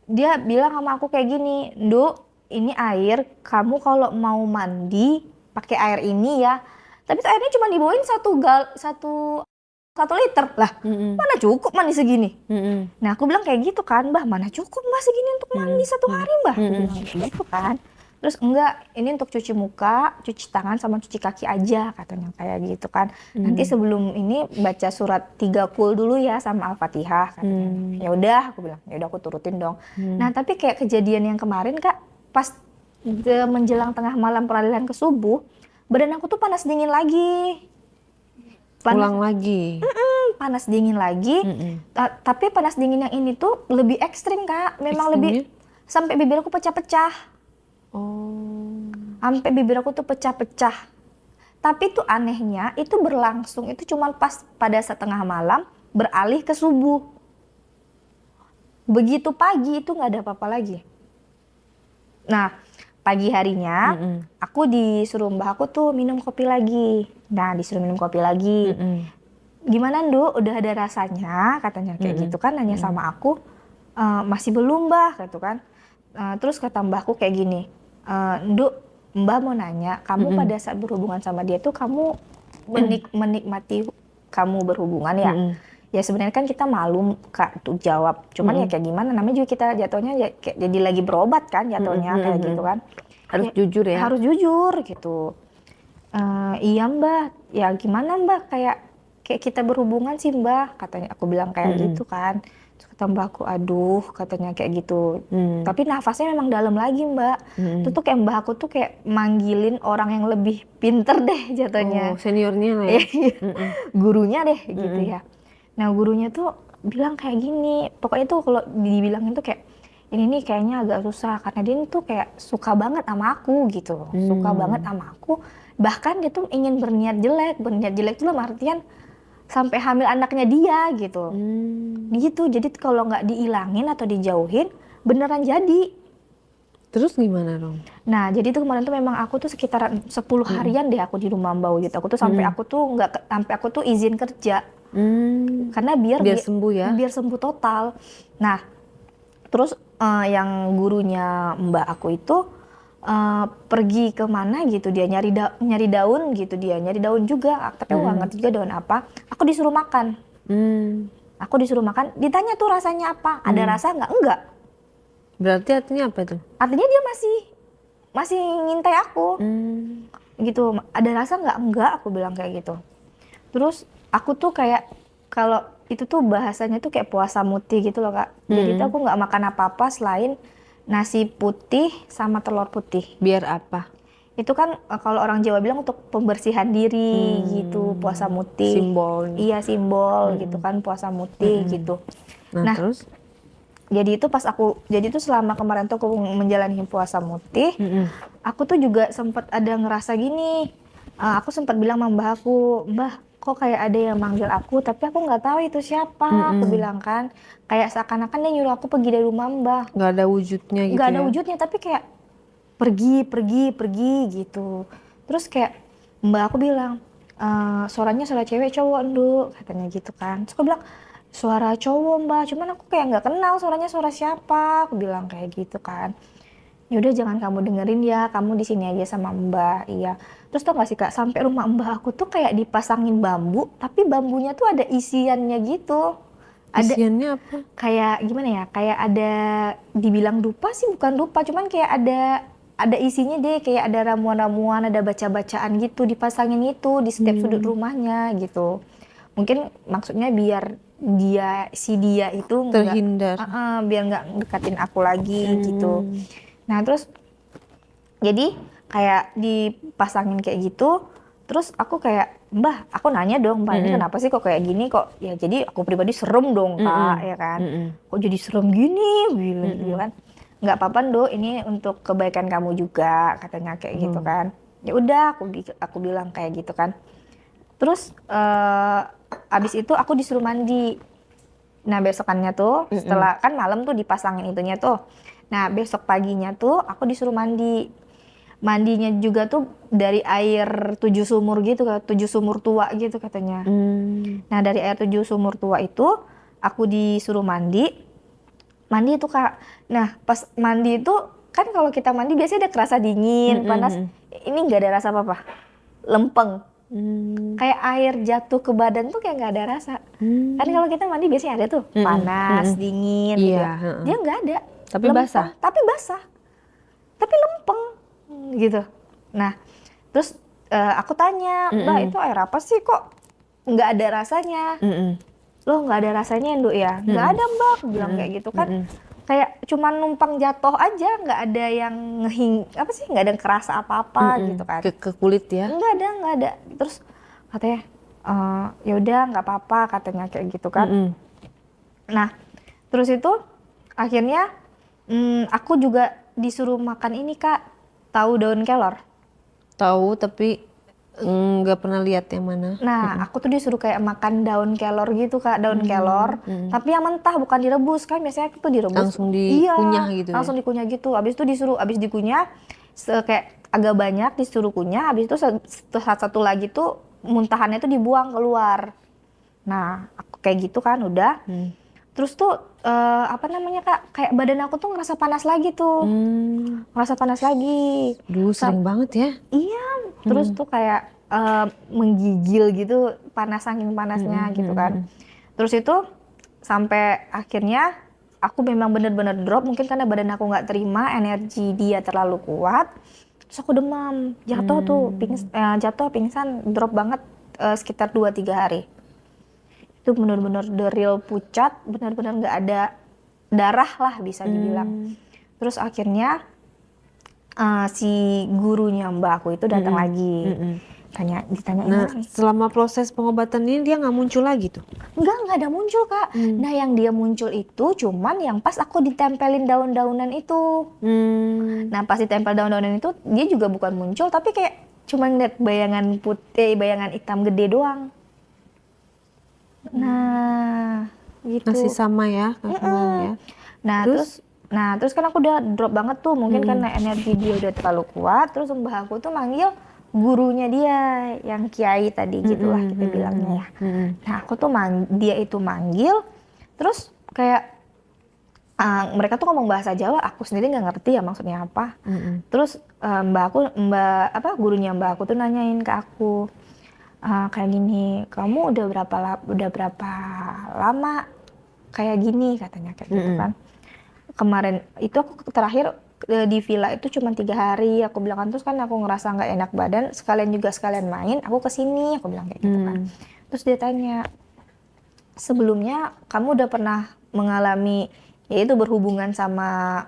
Speaker 1: dia bilang sama aku kayak gini, Nduk, ini air, kamu kalau mau mandi pakai air ini ya. Tapi tuh airnya cuma dibawain satu liter lah, mana cukup mandi segini. Nah aku bilang kayak gitu kan, Mbah, mana cukup Mbah segini untuk mandi satu hari Mbah. Aku bilang gitu kan. Terus enggak, ini untuk cuci muka, cuci tangan sama cuci kaki aja, katanya kayak gitu kan. Nanti sebelum ini baca surat 3 kul dulu ya sama Al-Fatihah, katanya. Ya udah, aku bilang, ya udah aku turutin dong. Nah tapi kayak kejadian yang kemarin Kak, pas menjelang tengah malam peralihan ke subuh, badan aku tuh panas dingin lagi.
Speaker 2: Pulang lagi.
Speaker 1: Panas dingin lagi. Tapi panas dingin yang ini tuh lebih ekstrim Kak. Memang lebih sampai bibir aku pecah-pecah. Sampai bibir aku tuh pecah-pecah. Tapi tuh anehnya itu berlangsung itu cuma pas pada setengah malam beralih ke subuh. Begitu pagi itu nggak ada apa-apa lagi. Nah pagi harinya aku disuruh Mbah aku tuh minum kopi lagi. Nah disuruh minum kopi lagi. Gimana Nduk, udah ada rasanya, katanya kayak gitu kan, nanya sama aku. Masih belum Mbah, gitu kan. Terus kata Mbahku kayak gini, Nduk, Mbah mau nanya, kamu pada saat berhubungan sama dia tuh kamu menikmati kamu berhubungan ya? Ya sebenarnya kan kita malu Kak untuk jawab, cuman ya kayak gimana, namanya juga kita jatuhnya ya, kayak jadi lagi berobat kan jatuhnya, kayak gitu kan.
Speaker 2: Harus jujur ya? Harus
Speaker 1: jujur gitu. Iya Mbah, ya gimana Mbah, kayak kayak kita berhubungan sih Mbak, katanya. Aku bilang kayak gitu kan. Terus kata Mbak aku, aduh, katanya kayak gitu. Tapi nafasnya memang dalam lagi Mbak. Itu tuh kayak Mbak aku tuh kayak manggilin orang yang lebih pinter deh jatuhnya.
Speaker 2: Oh, seniornya lah ya.
Speaker 1: Gurunya deh gitu ya. Nah gurunya tuh bilang kayak gini, pokoknya tuh kalau dibilangin tuh kayak, ini nih kayaknya agak susah karena dia tuh kayak suka banget sama aku gitu, suka banget sama aku. Bahkan dia tuh ingin berniat jelek itu dalam artian sampai hamil anaknya dia gitu. Gitu, jadi kalau nggak diilangin atau dijauhin beneran jadi.
Speaker 2: Terus gimana dong?
Speaker 1: Nah jadi tuh kemarin tuh memang aku tuh sekitaran 10 harian deh aku di rumah Mbak gitu. Aku tuh sampai aku tuh izin kerja. Karena biar
Speaker 2: sembuh ya.
Speaker 1: Biar sembuh total. Nah terus yang gurunya Mbak aku itu pergi kemana gitu, dia nyari daun gitu, dia nyari daun juga, tapi aku nggak ngerti juga daun apa. Aku disuruh makan. Ditanya tuh rasanya apa, ada rasa nggak? Enggak.
Speaker 2: Berarti artinya apa tuh?
Speaker 1: Artinya dia masih ngintai aku. Gitu, ada rasa nggak? Enggak, aku bilang kayak gitu. Terus aku tuh kayak, kalau itu tuh bahasanya tuh kayak puasa mutih gitu loh Kak. Jadi tuh aku nggak makan apa-apa selain nasi putih sama telur putih.
Speaker 2: Biar apa?
Speaker 1: Itu kan kalau orang Jawa bilang untuk pembersihan diri gitu, puasa mutih.
Speaker 2: Simbol.
Speaker 1: Iya, simbol gitu kan, puasa mutih gitu.
Speaker 2: Nah terus?
Speaker 1: Jadi itu selama kemarin tuh aku menjalani puasa mutih, aku tuh juga sempat ada ngerasa gini. Aku sempat bilang sama Mbah aku, Mbah, kok kayak ada yang manggil aku, tapi aku nggak tahu itu siapa. Aku bilang kan, kayak seakan-akan dia nyuruh aku pergi dari rumah Mbah.
Speaker 2: Nggak ada wujudnya gitu.
Speaker 1: Nggak ada wujudnya, tapi kayak pergi gitu. Terus kayak Mbak aku bilang, suaranya suara cewek cowok Nduk, katanya gitu kan. Terus aku bilang, suara cowok Mbak, cuman aku kayak nggak kenal suaranya suara siapa. Aku bilang kayak gitu kan. Ya udah jangan kamu dengerin ya, kamu di sini aja sama Mbak. Iya. Terus tau gak sih Kak, sampai rumah Mbak aku tuh kayak dipasangin bambu, tapi bambunya tuh ada isiannya gitu.
Speaker 2: Isiannya apa?
Speaker 1: Kayak gimana ya? Kayak ada, dibilang dupa sih bukan dupa, cuman kayak ada isinya deh, kayak ada ramuan-ramuan, ada baca-bacaan gitu, dipasangin itu di setiap sudut rumahnya gitu. Mungkin maksudnya biar dia itu
Speaker 2: terhindar,
Speaker 1: biar nggak deketin aku lagi gitu. Nah terus jadi kayak dipasangin kayak gitu, terus aku kayak, Mbah, aku nanya dong, Mbah ini kenapa sih kok kayak gini kok? Ya jadi aku pribadi serem dong Kak, ya kan? Kok jadi serem gini, gitu kan? Nggak apa-apa Nduk, ini untuk kebaikan kamu juga, katanya kayak gitu kan. Ya udah, aku bilang kayak gitu kan. Terus abis itu aku disuruh mandi. Nah besokannya tuh setelah kan malam tuh dipasangin itunya tuh. Nah besok paginya tuh aku disuruh mandi. Mandinya juga tuh dari air 7 sumur gitu, 7 sumur tua gitu katanya. Nah dari air 7 sumur tua itu aku disuruh mandi itu Kak. Nah pas mandi itu kan kalau kita mandi biasanya ada kerasa dingin, panas. Ini nggak ada rasa apa-apa, lempeng. Kayak air jatuh ke badan tuh kayak nggak ada rasa. Kan kalau kita mandi biasanya ada tuh panas, dingin gitu. Dia nggak ada.
Speaker 2: Tapi
Speaker 1: lempeng,
Speaker 2: basah.
Speaker 1: Tapi lempeng gitu. Nah terus aku tanya, Mbak itu air apa sih kok nggak ada rasanya? Loh nggak ada rasanya Nduk ya? Nggak ada Mbak, aku bilang kayak gitu kan. Kayak cuman numpang jatuh aja, nggak ada yang nggak ada yang kerasa apa-apa gitu kan.
Speaker 2: Ke kulit ya?
Speaker 1: Nggak ada. Terus katanya, ya udah nggak apa-apa katanya kayak gitu kan. Nah terus itu akhirnya aku juga disuruh makan ini Kak, tahu daun kelor?
Speaker 2: Tahu tapi nggak pernah lihat yang mana.
Speaker 1: Nah aku tuh disuruh kayak makan daun kelor gitu Kak, daun kelor, tapi yang mentah bukan direbus kan, biasanya aku tuh direbus.
Speaker 2: Langsung dikunyah gitu.
Speaker 1: Langsung dikunyah gitu. Abis dikunyah kayak agak banyak disuruh kunyah. Abis itu satu lagi tuh muntahannya tuh dibuang keluar. Nah aku kayak gitu kan udah. Terus tuh Kak, kayak badan aku tuh ngerasa panas lagi tuh. Ngerasa panas lagi.
Speaker 2: Duh sering banget ya.
Speaker 1: Iya, terus tuh kayak menggigil gitu, saking panasnya gitu kan. Terus itu sampai akhirnya aku memang bener-bener drop, mungkin karena badan aku nggak terima, energi dia terlalu kuat. Terus aku demam, jatuh pingsan, drop banget sekitar 2-3 hari. Itu benar-benar the real pucat, benar-benar nggak ada darah lah bisa dibilang. Terus akhirnya si gurunya mbak aku itu datang lagi, ditanyain
Speaker 2: Nah,
Speaker 1: lagi.
Speaker 2: selama proses pengobatan ini dia nggak muncul lagi tuh?
Speaker 1: Nggak ada muncul Kak. Nah yang dia muncul itu cuman yang pas aku ditempelin daun-daunan itu. Nah pas ditempel daun-daunan itu dia juga bukan muncul, tapi kayak cuman lihat bayangan putih, bayangan hitam gede doang. Nah gitu.
Speaker 2: Masih sama ya, ya.
Speaker 1: Nah terus kan aku udah drop banget tuh, mungkin karena energi dia udah terlalu kuat. Terus mbah aku tuh manggil gurunya dia yang kiai tadi gitulah kita bilangnya ya. Nah aku tuh dia itu manggil, terus kayak mereka tuh ngomong bahasa Jawa, aku sendiri nggak ngerti ya maksudnya apa. Terus gurunya mbak aku tuh nanyain ke aku kayak gini, kamu udah berapa lama kayak gini, katanya kayak gitu kan. Kemarin itu aku terakhir di villa itu cuma 3 hari, aku bilang kan. Terus kan aku ngerasa nggak enak badan, sekalian main, aku kesini, aku bilang kayak gitu kan. Terus dia tanya, sebelumnya kamu udah pernah mengalami yaitu berhubungan sama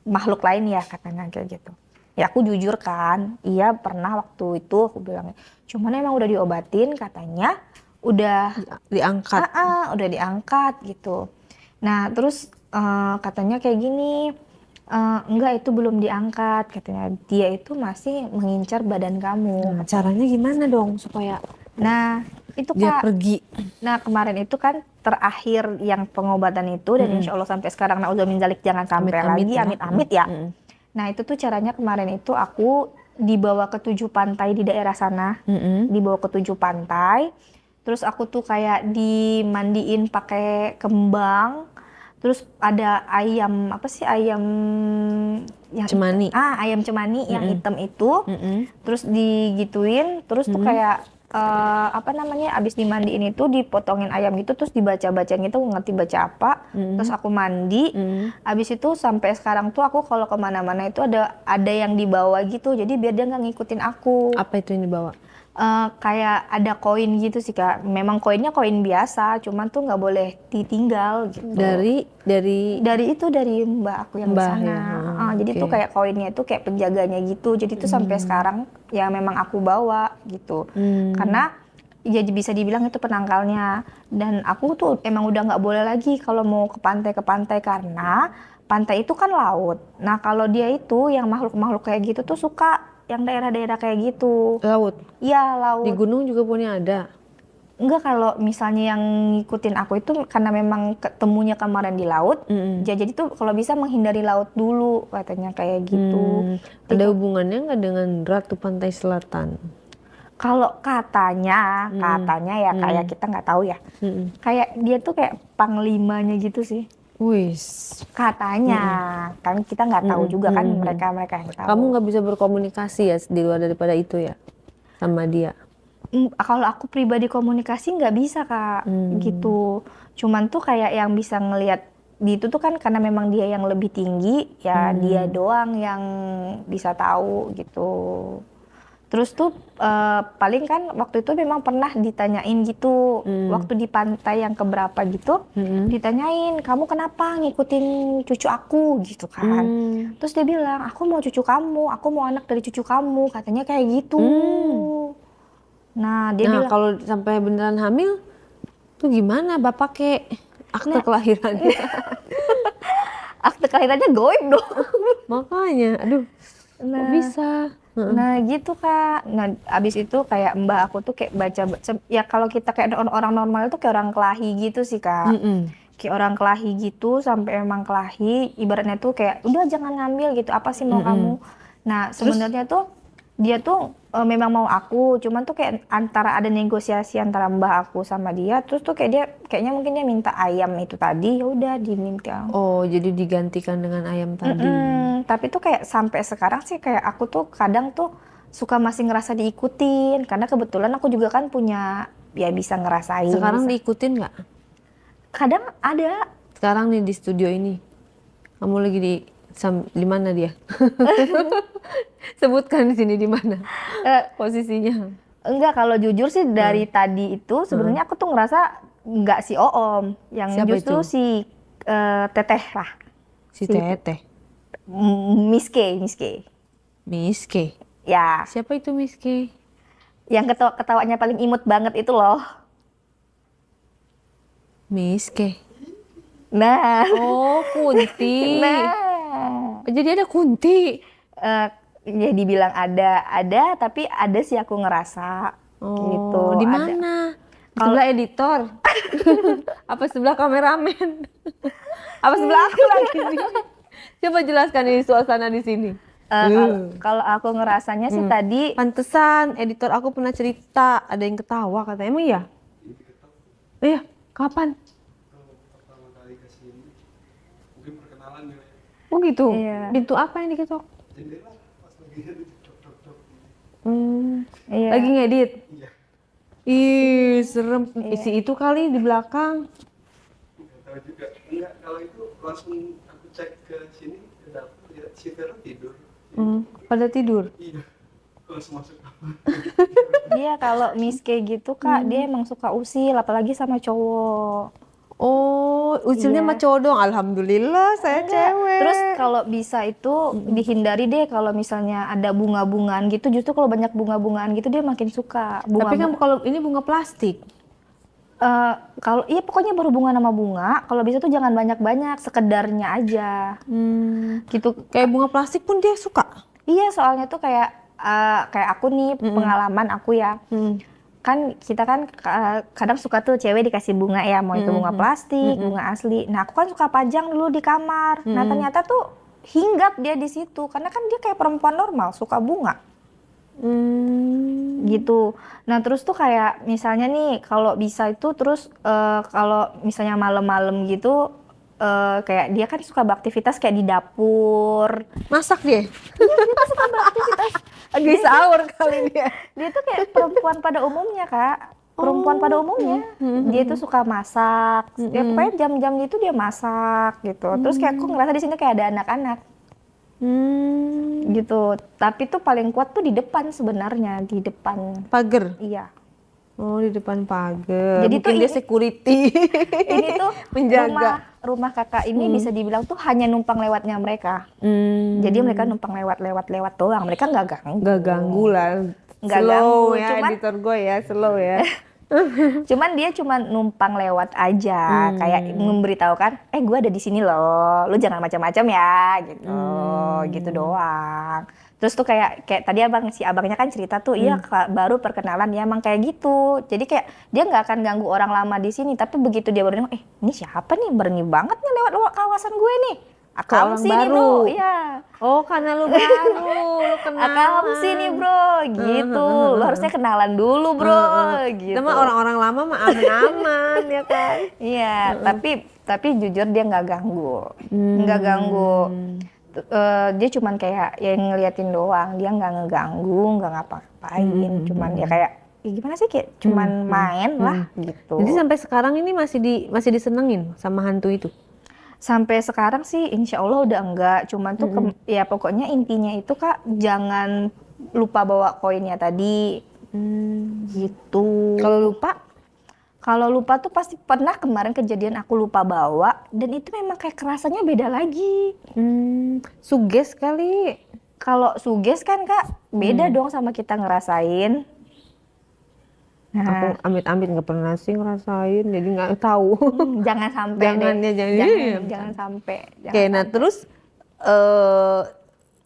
Speaker 1: makhluk lain ya, katanya kayak gitu. Ya aku jujur kan, iya pernah waktu itu, aku bilang. Cuman emang udah diobatin, katanya udah
Speaker 2: diangkat.
Speaker 1: Udah diangkat gitu. Nah terus katanya kayak gini, enggak, itu belum diangkat, katanya. Dia itu masih mengincar badan kamu.
Speaker 2: Nah, caranya gimana dong supaya
Speaker 1: itu
Speaker 2: dia
Speaker 1: Kak,
Speaker 2: pergi?
Speaker 1: Nah kemarin itu kan terakhir yang pengobatan itu, dan insya Allah sampai sekarang naudzubillah min dzalik, jangan sampai lagi, amit-amit ya. Nah itu tuh caranya kemarin itu aku dibawa ke 7 pantai di daerah sana, dibawa ke 7 pantai. Terus aku tuh kayak dimandiin pakai kembang. Terus ada ayam, apa sih, ayam yang
Speaker 2: cemani.
Speaker 1: Ayam cemani yang hitam itu. Terus digituin, terus tuh kayak abis dimandiin itu dipotongin ayam gitu, terus dibaca-bacain gitu, aku ngerti baca apa. Terus aku mandi. Abis itu sampai sekarang tuh aku kalau kemana-mana itu ada yang dibawa gitu, jadi biar dia nggak ngikutin aku.
Speaker 2: Apa itu yang dibawa?
Speaker 1: Kayak ada koin gitu sih Kak. Memang koinnya koin biasa, cuman tuh nggak boleh ditinggal gitu.
Speaker 2: Dari
Speaker 1: mbak aku yang di sana. Jadi tuh kayak koinnya itu kayak penjaganya gitu. Jadi tuh sampai sekarang ya memang aku bawa gitu. Karena ya bisa dibilang itu penangkalnya. Dan aku tuh emang udah nggak boleh lagi kalau mau ke pantai karena pantai itu kan laut. Nah kalau dia itu yang makhluk-makhluk kayak gitu tuh suka yang daerah-daerah kayak gitu.
Speaker 2: Laut?
Speaker 1: Iya, laut.
Speaker 2: Di gunung juga punya ada?
Speaker 1: Enggak, kalau misalnya yang ngikutin aku itu karena memang ketemunya kemarin di laut, jadi tuh kalau bisa menghindari laut dulu, katanya kayak gitu.
Speaker 2: Ada hubungannya nggak dengan Ratu Pantai Selatan?
Speaker 1: Kalau katanya ya, kayak kita nggak tahu ya. Kayak dia tuh kayak panglimanya gitu sih.
Speaker 2: Wis,
Speaker 1: katanya. Kan kita nggak tahu juga kan, mereka yang tahu.
Speaker 2: Kamu nggak bisa berkomunikasi ya di luar daripada itu ya sama dia?
Speaker 1: Kalau aku pribadi komunikasi nggak bisa Kak, gitu. Cuman tuh kayak yang bisa ngelihat di itu tuh kan karena memang dia yang lebih tinggi ya, dia doang yang bisa tahu gitu. Terus tuh paling kan waktu itu memang pernah ditanyain gitu, waktu di pantai yang keberapa gitu, ditanyain, kamu kenapa ngikutin cucu aku gitu kan. Terus dia bilang, aku mau cucu kamu, aku mau anak dari cucu kamu, katanya kayak gitu. Nah dia bilang,
Speaker 2: kalau sampai beneran hamil tuh gimana bapak kek akte kelahirannya?
Speaker 1: Akte kelahirannya goib dong.
Speaker 2: Makanya, aduh, kok bisa?
Speaker 1: Nah gitu Kak. Nah abis itu kayak mbak aku tuh kayak baca ya, kalau kita kayak orang normal itu kayak orang kelahi gitu sih Kak. Kayak orang kelahi gitu, sampai emang kelahi ibaratnya tuh kayak udah jangan ngambil gitu, apa sih mau kamu. Nah sebenarnya tuh dia tuh memang mau aku, cuman tuh kayak antara ada negosiasi antara mbak aku sama dia, terus tuh kayak dia kayaknya mungkin dia minta ayam itu tadi, ya udah diminta.
Speaker 2: Oh, jadi digantikan dengan ayam tadi.
Speaker 1: Tapi tuh kayak sampai sekarang sih kayak aku tuh kadang tuh suka masih ngerasa diikutin, karena kebetulan aku juga kan punya ya bisa ngerasain.
Speaker 2: Sekarang diikutin nggak?
Speaker 1: Kadang ada.
Speaker 2: Sekarang nih di studio ini, kamu lagi di mana dia? Sebutkan di sini di mana posisinya.
Speaker 1: Enggak, kalau jujur sih dari tadi itu sebenarnya aku tuh ngerasa nggak si Oom, yang
Speaker 2: Siapa
Speaker 1: justru
Speaker 2: itu?
Speaker 1: si Teteh lah,
Speaker 2: Si Teteh.
Speaker 1: Miss K.
Speaker 2: Miss K.
Speaker 1: Ya,
Speaker 2: Siapa itu Miss K?
Speaker 1: yang ketawanya paling imut banget itu loh.
Speaker 2: Miss K.
Speaker 1: Nah,
Speaker 2: Oh, Kunti.
Speaker 1: nah,
Speaker 2: Jadi ada Kunti.
Speaker 1: ya dibilang ada, tapi ada sih aku ngerasa
Speaker 2: Oh,
Speaker 1: gitu
Speaker 2: di
Speaker 1: ada.
Speaker 2: mana? Di sebelah editor. Apa sebelah kameramen? Apa sebelah aku lagi nih? Coba jelaskan ini suasana di sini.
Speaker 1: Kalau aku ngerasanya sih tadi
Speaker 2: Pantesan editor aku pernah cerita ada yang ketawa katanya. Emang iya? Iya, kapan?
Speaker 3: Pertama kali ke sini mungkin perkenalan gitu ya.
Speaker 2: Oh gitu.
Speaker 1: Iya.
Speaker 2: Pintu apa yang diketok?
Speaker 3: Jendela pas lagi ada dok
Speaker 1: iya.
Speaker 2: Lagi ngedit.
Speaker 3: iya
Speaker 2: Ih, serem. Isi itu kali di belakang.
Speaker 3: nggak tahu juga enggak kalau itu langsung aku cek ke sini ke dapur lihat si Vero tidur.
Speaker 2: Pada tidur.
Speaker 3: Iya langsung masuk kamar.
Speaker 1: Dia kalau Miss kayak gitu Kak, dia emang suka usil apalagi sama cowok.
Speaker 2: Oh, usilnya
Speaker 1: Iya.
Speaker 2: sama cowok doang. Alhamdulillah saya cewek.
Speaker 1: Terus kalau bisa itu dihindari deh kalau misalnya ada bunga-bungaan gitu, justru kalau banyak bunga-bungaan gitu dia makin suka.
Speaker 2: Tapi kan kalau ini bunga plastik.
Speaker 1: Kalau iya pokoknya berhubungan sama bunga, kalau bisa tuh jangan banyak-banyak, sekedarnya aja. Gitu.
Speaker 2: Kayak bunga plastik pun dia suka.
Speaker 1: Iya, soalnya tuh kayak aku nih pengalaman aku ya. Kan kita kan kadang suka tuh cewek dikasih bunga ya, mau itu bunga plastik, bunga asli. Nah, aku kan suka pajang dulu di kamar. Nah, ternyata tuh hinggap dia di situ karena kan dia kayak perempuan normal, suka bunga. Gitu. Nah, terus tuh kayak misalnya nih kalau bisa itu terus kalau misalnya malam-malam gitu kayak dia kan suka beraktivitas kayak di dapur.
Speaker 2: Masak dia.
Speaker 1: Suka beraktivitas.
Speaker 2: Lagi sahur kali dia.
Speaker 1: Dia tuh kayak perempuan pada umumnya, Kak. Perempuan pada umumnya. Dia tuh suka masak. Ya pokoknya jam-jam gitu dia masak gitu. Terus kayak aku ngerasa di sini kayak ada anak-anak gitu. Tapi tuh paling kuat tuh di depan sebenarnya, di depan.
Speaker 2: Pagar.
Speaker 1: Iya.
Speaker 2: Oh, di depan pagar.
Speaker 1: Jadi
Speaker 2: Mungkin
Speaker 1: tuh
Speaker 2: dia
Speaker 1: ini-
Speaker 2: security.
Speaker 1: Ini tuh
Speaker 2: menjaga.
Speaker 1: rumah kakak ini bisa dibilang tuh hanya numpang lewatnya mereka. Jadi mereka numpang lewat doang. Mereka nggak ganggu.
Speaker 2: Nggak ganggu lah.
Speaker 1: Nggak
Speaker 2: Slow
Speaker 1: ganggu,
Speaker 2: ya,
Speaker 1: cuman-
Speaker 2: editor gue ya, slow ya.
Speaker 1: Cuman dia cuma numpang lewat aja, kayak memberitahukan, gue ada di sini loh, lu jangan macam-macam ya, gitu, gitu doang. Terus tuh kayak tadi si abangnya kan cerita tuh, iya baru perkenalan ya emang kayak gitu. Jadi kayak dia nggak akan ganggu orang lama di sini, tapi begitu dia baru nengok, ini siapa nih berani banget nih lewat kawasan gue nih. Kamu
Speaker 2: orang
Speaker 1: sini
Speaker 2: baru.
Speaker 1: bro, iya.
Speaker 2: Oh, karena lu baru, lu kenalan.
Speaker 1: Kamu sini bro, gitu. Lu harusnya kenalan dulu bro, gitu.
Speaker 2: Sama orang-orang lama mah aman-aman ya kan.
Speaker 1: Iya, tapi jujur dia nggak ganggu, nggak ganggu. Dia cuman kayak yang ngeliatin doang, dia nggak ngeganggu, nggak ngapa-ngapain, cuman ya kayak ya gimana sih kayak cuman main lah gitu.
Speaker 2: Jadi sampai sekarang ini masih disenengin sama hantu itu.
Speaker 1: Sampai sekarang sih insya Allah udah enggak, cuman tuh ya pokoknya intinya itu Kak jangan lupa bawa koinnya tadi, gitu. Kalau lupa tuh pasti pernah kemarin kejadian aku lupa bawa dan itu memang kayak kerasanya beda lagi.
Speaker 2: Suges kali.
Speaker 1: Kalau suges kan Kak beda dong sama kita ngerasain. Nah,
Speaker 2: Aku amit-amit nggak pernah sih ngerasain, jadi nggak tahu.
Speaker 1: jangan sampai
Speaker 2: Jangan
Speaker 1: deh.
Speaker 2: ya, jangan.
Speaker 1: Jangan sampai.
Speaker 2: Oke, nah terus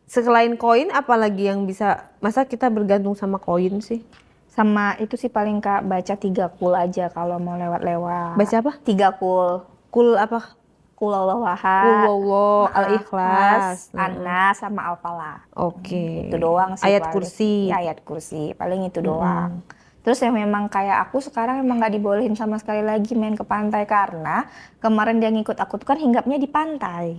Speaker 2: selain koin, apalagi yang bisa? Masa kita bergantung sama koin sih?
Speaker 1: Sama itu sih paling Kak baca 3 kul aja kalau mau lewat-lewat.
Speaker 2: Baca apa?
Speaker 1: 3 kul.
Speaker 2: Kul apa?
Speaker 1: Kul Allahu
Speaker 2: Kul wallah,
Speaker 1: Al-Ikhlas,
Speaker 2: al-ikhlas.
Speaker 1: An-Nas sama Al-Falaq.
Speaker 2: Oke.
Speaker 1: Itu doang sih
Speaker 2: Ayat
Speaker 1: paling.
Speaker 2: kursi.
Speaker 1: Ya, ayat kursi, paling itu doang. Terus yang memang kayak aku sekarang emang nggak dibolehin sama sekali lagi main ke pantai karena kemarin dia ngikut aku tuh kan hinggapnya di pantai.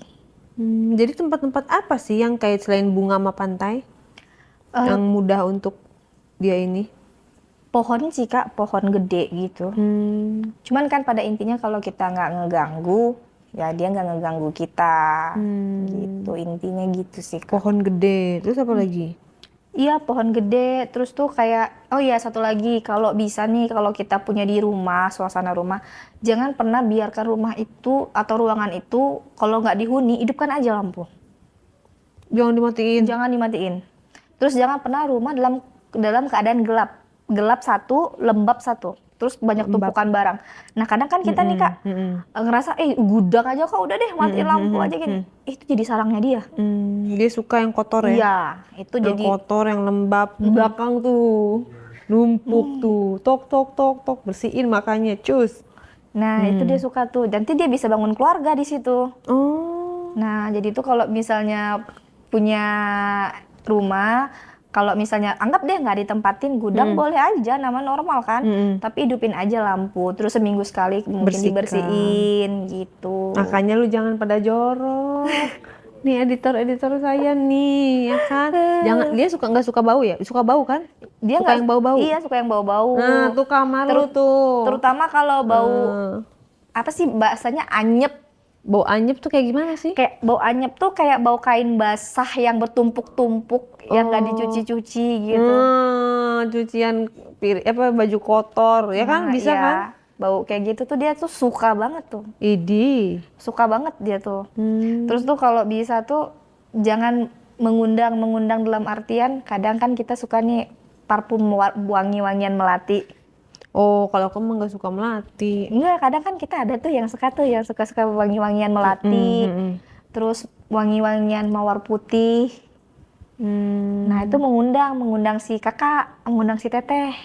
Speaker 2: Jadi tempat-tempat apa sih yang kayak selain bunga sama pantai? Yang mudah untuk dia ini?
Speaker 1: Pohon sih Kak, pohon gede gitu. Cuman kan pada intinya kalau kita nggak ngeganggu, ya dia nggak ngeganggu kita. Gitu, intinya gitu sih Kak.
Speaker 2: Pohon gede, terus apa lagi?
Speaker 1: Iya, pohon gede. Terus tuh kayak, oh iya satu lagi, kalau bisa nih, kalau kita punya di rumah, suasana rumah, jangan pernah biarkan rumah itu atau ruangan itu, kalau nggak dihuni, hidupkan aja lampu.
Speaker 2: Jangan dimatiin.
Speaker 1: Jangan dimatiin. Terus jangan pernah rumah dalam dalam keadaan gelap. Gelap satu, lembab satu. Terus banyak
Speaker 2: Lembab.
Speaker 1: tumpukan barang. Nah kadang kan kita nih Kak, ngerasa, gudang aja kok, udah deh matiin lampu aja gini. Itu jadi sarangnya dia.
Speaker 2: Dia suka yang kotor ya?
Speaker 1: Iya, itu
Speaker 2: Yang
Speaker 1: jadi
Speaker 2: kotor, yang lembab. Belakang tuh numpuk tuh, tok tok tok tok, bersihin makanya cus.
Speaker 1: Nah, itu dia suka tuh. Nanti dia bisa bangun keluarga di situ.
Speaker 2: Oh.
Speaker 1: Nah, jadi tuh kalau misalnya punya rumah, kalau misalnya anggap deh nggak ditempatin gudang, boleh aja, nama normal kan. Tapi hidupin aja lampu. Terus seminggu sekali mungkin
Speaker 2: Bersihkan.
Speaker 1: dibersihin gitu.
Speaker 2: Makanya lu jangan pada jorok. Nih editor saya nih, ya kan? Jangan, dia nggak suka bau ya? Suka bau kan?
Speaker 1: Dia
Speaker 2: Suka
Speaker 1: nggak
Speaker 2: yang bau-bau.
Speaker 1: Iya, suka yang bau-bau.
Speaker 2: Nah, tuh kamar lu tuh.
Speaker 1: Terutama kalau bau
Speaker 2: Nah,
Speaker 1: apa sih bahasanya, anyep.
Speaker 2: bau anyep tuh kayak gimana sih?
Speaker 1: Kayak bau anyep tuh kayak bau kain basah yang bertumpuk-tumpuk yang nggak dicuci-cuci gitu.
Speaker 2: Cucian baju kotor, ya kan?
Speaker 1: Nah,
Speaker 2: Bisa
Speaker 1: iya.
Speaker 2: kan?
Speaker 1: Bau kayak gitu tuh dia tuh suka banget tuh.
Speaker 2: Idi.
Speaker 1: Suka banget dia tuh. Terus tuh kalau bisa tuh jangan mengundang dalam artian, kadang kan kita suka nih parfum wangi-wangian melati.
Speaker 2: Oh, kalau kamu nggak suka melati.
Speaker 1: Enggak, kadang kan kita ada tuh yang suka wangi-wangian melati. Terus wangi-wangian mawar putih. Nah, itu mengundang si kakak, mengundang si teteh.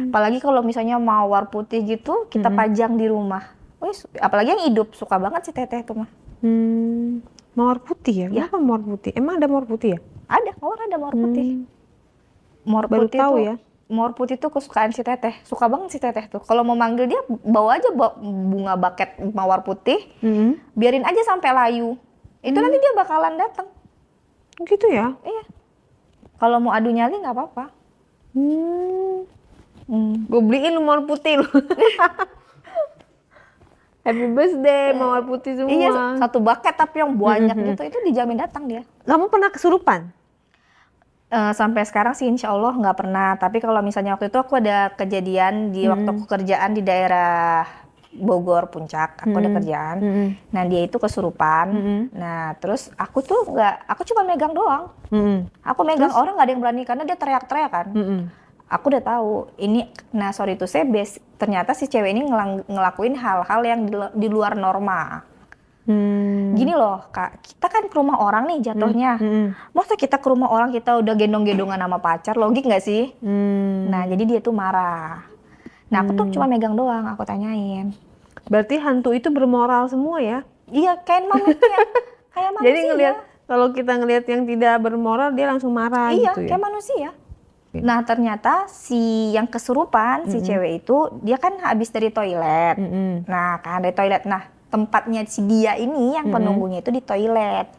Speaker 1: Apalagi kalau misalnya mawar putih gitu, kita pajang di rumah. Wih, apalagi yang hidup, suka banget si teteh tuh mah.
Speaker 2: Mawar putih ya? Kenapa mawar putih? Emang ada mawar putih ya?
Speaker 1: Ada mawar putih. Mawar
Speaker 2: Baru
Speaker 1: putih
Speaker 2: tahu
Speaker 1: tuh,
Speaker 2: ya.
Speaker 1: mawar putih tuh kesukaan si teteh. Suka banget si teteh tuh. Kalau mau manggil dia, bawa aja bunga baket mawar putih, biarin aja sampai layu. Itu nanti dia bakalan datang.
Speaker 2: Gitu ya?
Speaker 1: Iya. Kalau mau adu nyali nggak apa-apa.
Speaker 2: Gue beliin lu mawar putih lu. Happy birthday, mawar putih semua.
Speaker 1: Iya, satu bucket tapi yang banyak gitu, itu dijamin datang dia.
Speaker 2: Kamu pernah kesurupan?
Speaker 1: Sampai sekarang sih insya Allah nggak pernah. Tapi kalau misalnya waktu itu aku ada kejadian di waktu aku kerjaan di daerah Bogor Puncak, aku ada kerjaan. Nah dia itu kesurupan. Nah terus aku tuh aku cuma megang doang. Aku megang, orang nggak ada yang berani karena dia teriak-teriak kan. Aku udah tahu ini, nah sorry to say, ternyata si cewek ini ngelakuin hal-hal yang di luar norma. Gini loh Kak, kita kan ke rumah orang nih jatuhnya. Masa kita ke rumah orang kita udah gendong-gendongan sama pacar, logik nggak sih? Nah jadi dia tuh marah. Nah aku tuh cuma megang doang, aku tanyain.
Speaker 2: Berarti hantu itu bermoral semua ya?
Speaker 1: Iya, kayak manusia. Kayak manusia.
Speaker 2: Jadi kalau kita ngelihat yang tidak bermoral, dia langsung marah
Speaker 1: iya,
Speaker 2: gitu ya?
Speaker 1: kayak manusia. Nah ternyata si yang kesurupan, si cewek itu, dia kan habis dari toilet. Nah kan dari toilet, nah tempatnya si dia ini yang penunggunya itu di toilet.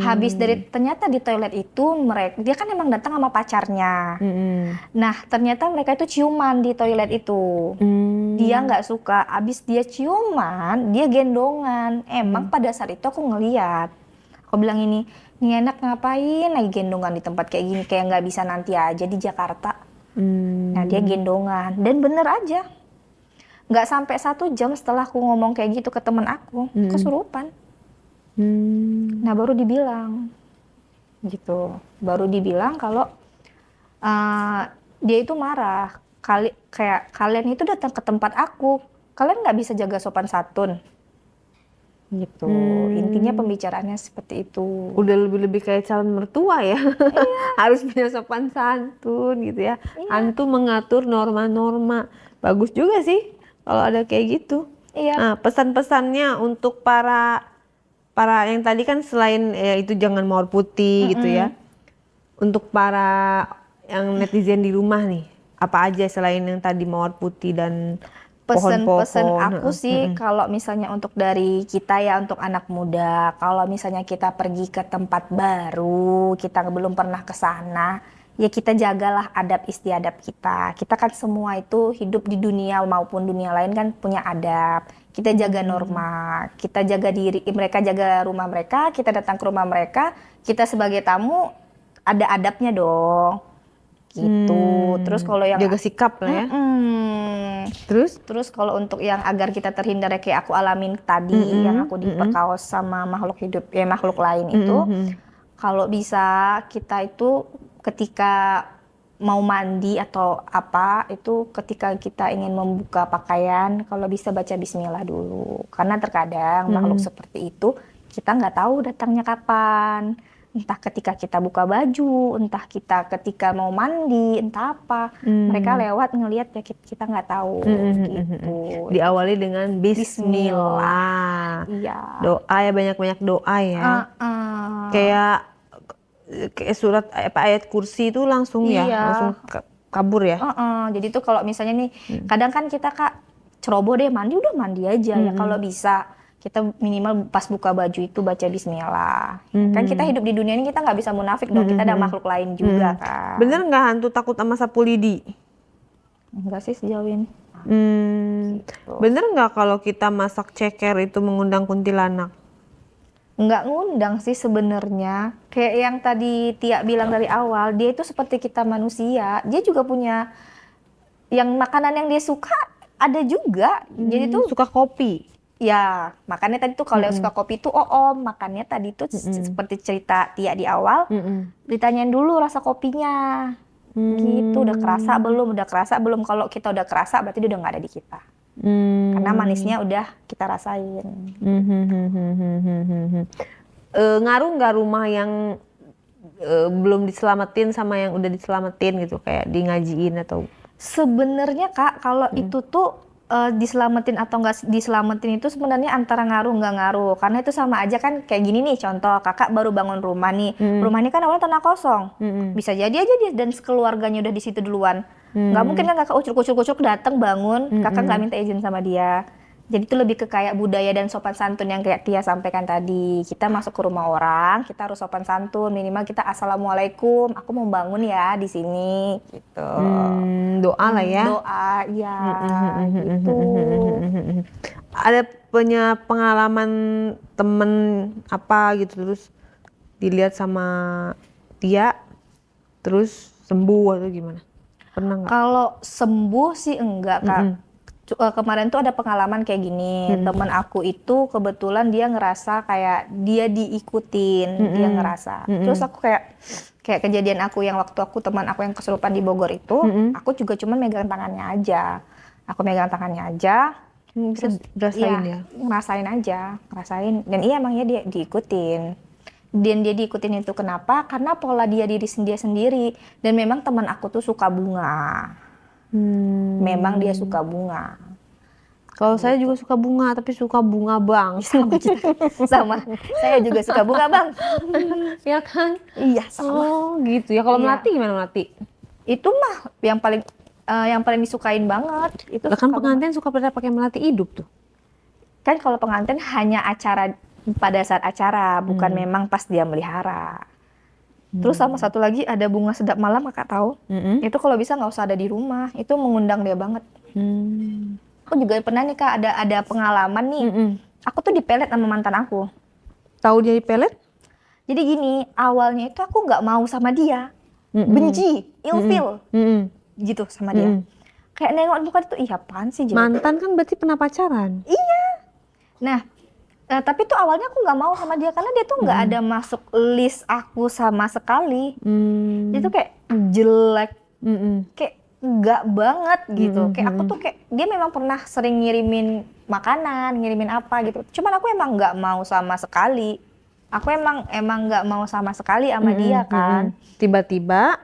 Speaker 1: Habis ternyata di toilet itu dia kan emang datang sama pacarnya. Nah ternyata mereka itu ciuman di toilet itu. Dia nggak suka, habis dia ciuman, dia gendongan. Emang pada saat itu aku ngeliat, aku bilang ini anak ngapain lagi gendongan di tempat kayak gini, kayak nggak bisa nanti aja di Jakarta. Nah dia gendongan, dan bener aja. Nggak sampai 1 jam setelah aku ngomong kayak gitu ke temen aku, kesurupan. Nah baru dibilang gitu, baru dibilang kalau dia itu marah. Kayak kalian itu datang ke tempat aku, kalian nggak bisa jaga sopan santun gitu. Intinya pembicaraannya seperti itu.
Speaker 2: Udah lebih kayak calon mertua ya. Harus punya sopan santun gitu ya. Hantu mengatur norma-norma. Bagus juga sih kalau ada kayak gitu.
Speaker 1: Iya.
Speaker 2: Nah, pesan-pesannya untuk para yang tadi kan selain ya itu jangan mawar putih gitu ya. Untuk para yang netizen di rumah nih, apa aja selain yang tadi mawar putih dan
Speaker 1: Pesen-pesen
Speaker 2: pohon-pohon?
Speaker 1: aku sih, kalau misalnya untuk dari kita ya, untuk anak muda, kalau misalnya kita pergi ke tempat baru, kita belum pernah ke sana, ya kita jagalah adab istiadat kita. Kita kan semua itu hidup di dunia maupun dunia lain kan punya adab. Kita jaga norma, kita jaga diri, mereka jaga rumah mereka, kita datang ke rumah mereka, kita sebagai tamu ada adabnya dong. Gitu. Terus kalau yang
Speaker 2: jaga sikap lah ya.
Speaker 1: Terus kalau untuk yang agar kita terhindar kayak aku alamin tadi yang aku diperkaos sama makhluk hidup makhluk lain itu, kalau bisa kita itu ketika mau mandi atau apa itu ketika kita ingin membuka pakaian kalau bisa baca bismillah dulu, karena terkadang makhluk seperti itu kita nggak tahu datangnya kapan. Entah ketika kita buka baju, entah kita ketika mau mandi, entah apa. Mereka lewat ngelihat ya kita nggak tahu gitu.
Speaker 2: Diawali dengan bismillah.
Speaker 1: Iya.
Speaker 2: Doa ya, banyak-banyak doa ya. Kayak surat ayat kursi itu langsung ya, langsung kabur ya.
Speaker 1: Jadi tuh kalau misalnya nih, kadang kan kita ceroboh deh mandi aja ya kalau bisa. Kita minimal pas buka baju itu baca bismillah. Kan kita hidup di dunia ini kita nggak bisa munafik dong, kita ada makhluk lain juga kan.
Speaker 2: Bener nggak hantu takut sama sapu lidi?
Speaker 1: Enggak sih sejauh ini.
Speaker 2: Gitu. Bener nggak kalau kita masak ceker itu mengundang kuntilanak?
Speaker 1: Nggak ngundang sih sebenarnya. Kayak yang tadi Tia bilang dari awal, dia itu seperti kita manusia. Dia juga punya yang makanan yang dia suka ada juga. Jadi tuh
Speaker 2: suka kopi.
Speaker 1: Ya, makanya tadi tuh kalau yang suka kopi tuh makannya tadi tuh seperti cerita Tia di awal, ditanyain dulu rasa kopinya. Gitu, udah kerasa belum? Kalau kita udah kerasa berarti dia udah nggak ada di kita. Karena manisnya udah kita rasain.
Speaker 2: Ngaruh nggak rumah yang belum diselamatin sama yang udah diselamatin gitu, kayak di ngajiin atau?
Speaker 1: Sebenarnya Kak, kalau itu tuh diselamatin atau nggak diselamatin itu sebenarnya antara ngaruh nggak ngaruh, karena itu sama aja kan. Kayak gini nih contoh, kakak baru bangun rumah nih, rumah ini kan awalnya tanah kosong, bisa jadi aja dia dan sekeluarganya udah di situ duluan, nggak mungkin kan kakak ucuk datang bangun, kakak nggak minta izin sama dia. Jadi itu lebih ke kayak budaya dan sopan santun yang kayak Tia sampaikan tadi. Kita masuk ke rumah orang, kita harus sopan santun. Minimal kita assalamualaikum, aku mau bangun ya di sini, gitu.
Speaker 2: Doa lah ya.
Speaker 1: Doa, ya, gitu.
Speaker 2: Ada punya pengalaman temen apa gitu terus dilihat sama Tia, terus sembuh atau gimana? Pernah nggak?
Speaker 1: Kalau sembuh sih enggak Kak. Kemarin tuh ada pengalaman kayak gini, temen aku itu kebetulan dia ngerasa kayak dia diikutin, dia ngerasa. Terus aku kayak kejadian aku yang waktu teman aku yang kesurupan di Bogor itu, aku juga cuma megang tangannya aja. Aku megang tangannya aja, terus ngerasain. Dan iya emang ya dia diikutin. Dan dia diikutin itu kenapa? Karena pola dia diri sendiri. Dan memang teman aku tuh suka bunga. Memang dia suka bunga.
Speaker 2: Kalau saya juga suka bunga, tapi suka bunga bang.
Speaker 1: Sama, saya juga suka bunga bang.
Speaker 2: Ya kan?
Speaker 1: Iya sama.
Speaker 2: Oh gitu ya. Kalau melati gimana melati?
Speaker 1: Itu mah yang paling disukain banget. Itu
Speaker 2: kan pengantin suka pada pakai melati hidup tuh.
Speaker 1: Kan kalau pengantin hanya acara pada saat acara, bukan memang pas dia melihara. Terus sama satu lagi ada bunga sedap malam, kakak tahu? Itu kalau bisa nggak usah ada di rumah, itu mengundang dia banget. Aku juga pernah nih Kak, ada pengalaman nih. Aku tuh dipelet sama mantan aku.
Speaker 2: Tahu dia dipelet?
Speaker 1: Jadi gini, awalnya itu aku nggak mau sama dia, benci, ilfil, gitu sama dia. Kayak nengok muka itu, iya apaan sih?
Speaker 2: Mantan kan berarti pernah pacaran?
Speaker 1: Iya. Nah, tapi tuh awalnya aku nggak mau sama dia karena dia tuh nggak ada masuk list aku sama sekali. Dia tuh kayak jelek, kayak nggak banget gitu. Kayak aku tuh kayak dia memang pernah sering ngirimin makanan, ngirimin apa gitu. Cuman aku emang nggak mau sama sekali. Aku emang nggak mau sama sekali sama dia kan.
Speaker 2: Tiba-tiba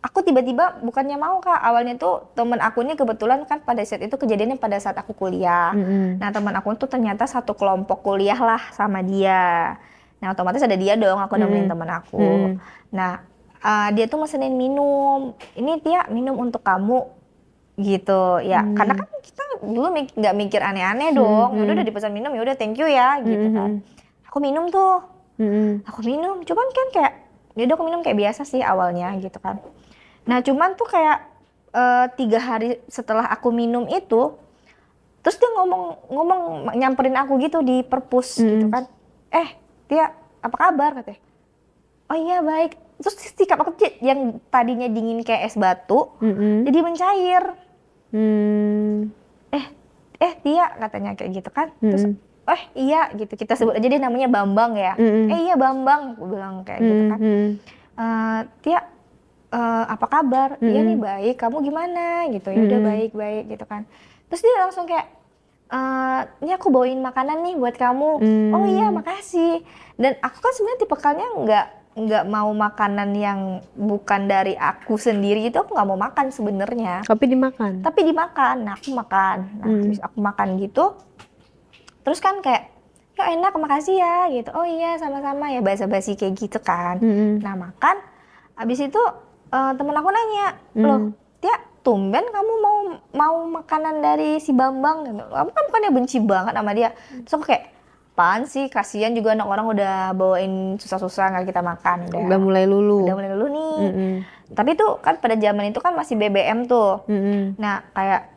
Speaker 1: aku tiba-tiba bukannya mau Kak, awalnya tuh temen aku ini kebetulan kan pada saat itu kejadiannya pada saat aku kuliah. Nah teman aku tuh ternyata satu kelompok kuliah lah sama dia. Nah otomatis ada dia dong, aku nemenin temen aku. Nah dia tuh mesenin minum, ini Tia minum untuk kamu gitu ya. Karena kan kita dulu nggak mikir aneh-aneh dong, yaudah udah dipesan minum yaudah thank you ya gitu kan. Aku minum tuh, aku minum, cuman kan kayak yaudah aku minum kayak biasa sih awalnya gitu kan. Nah cuman tuh kayak 3 hari setelah aku minum itu, terus dia ngomong nyamperin aku gitu di perpus gitu kan. Tia apa kabar katanya? oh iya baik. Terus sikap aku tuh yang tadinya dingin kayak es batu, jadi mencair. Tia katanya kayak gitu kan. Terus iya gitu, kita sebut aja dia namanya Bambang ya. Iya Bambang, aku bilang kayak gitu kan. Tia, apa kabar? Iya nih baik, kamu gimana gitu. Ya udah baik gitu kan. Terus dia langsung kayak, ini aku bawain makanan nih buat kamu. Oh iya makasih. Dan aku kan sebenarnya tipikalnya nggak mau makanan yang bukan dari aku sendiri, itu aku nggak mau makan sebenarnya.
Speaker 2: Tapi dimakan.
Speaker 1: Nah aku makan. Nah habis aku makan gitu, terus kan kayak, ya enak makasih ya gitu. Oh iya sama-sama ya, basa-basi kayak gitu kan. Nah makan, habis itu temen aku nanya, loh Tia tumben kamu mau makanan dari si Bambang gitu. Kamu kan bukannya benci banget sama dia. Terus aku kayak, apaan sih, kasihan juga anak orang udah bawain susah-susah nggak kita makan.
Speaker 2: Udah mulai lulu
Speaker 1: nih. Tapi tuh kan pada zaman itu kan masih BBM tuh. Nah kayak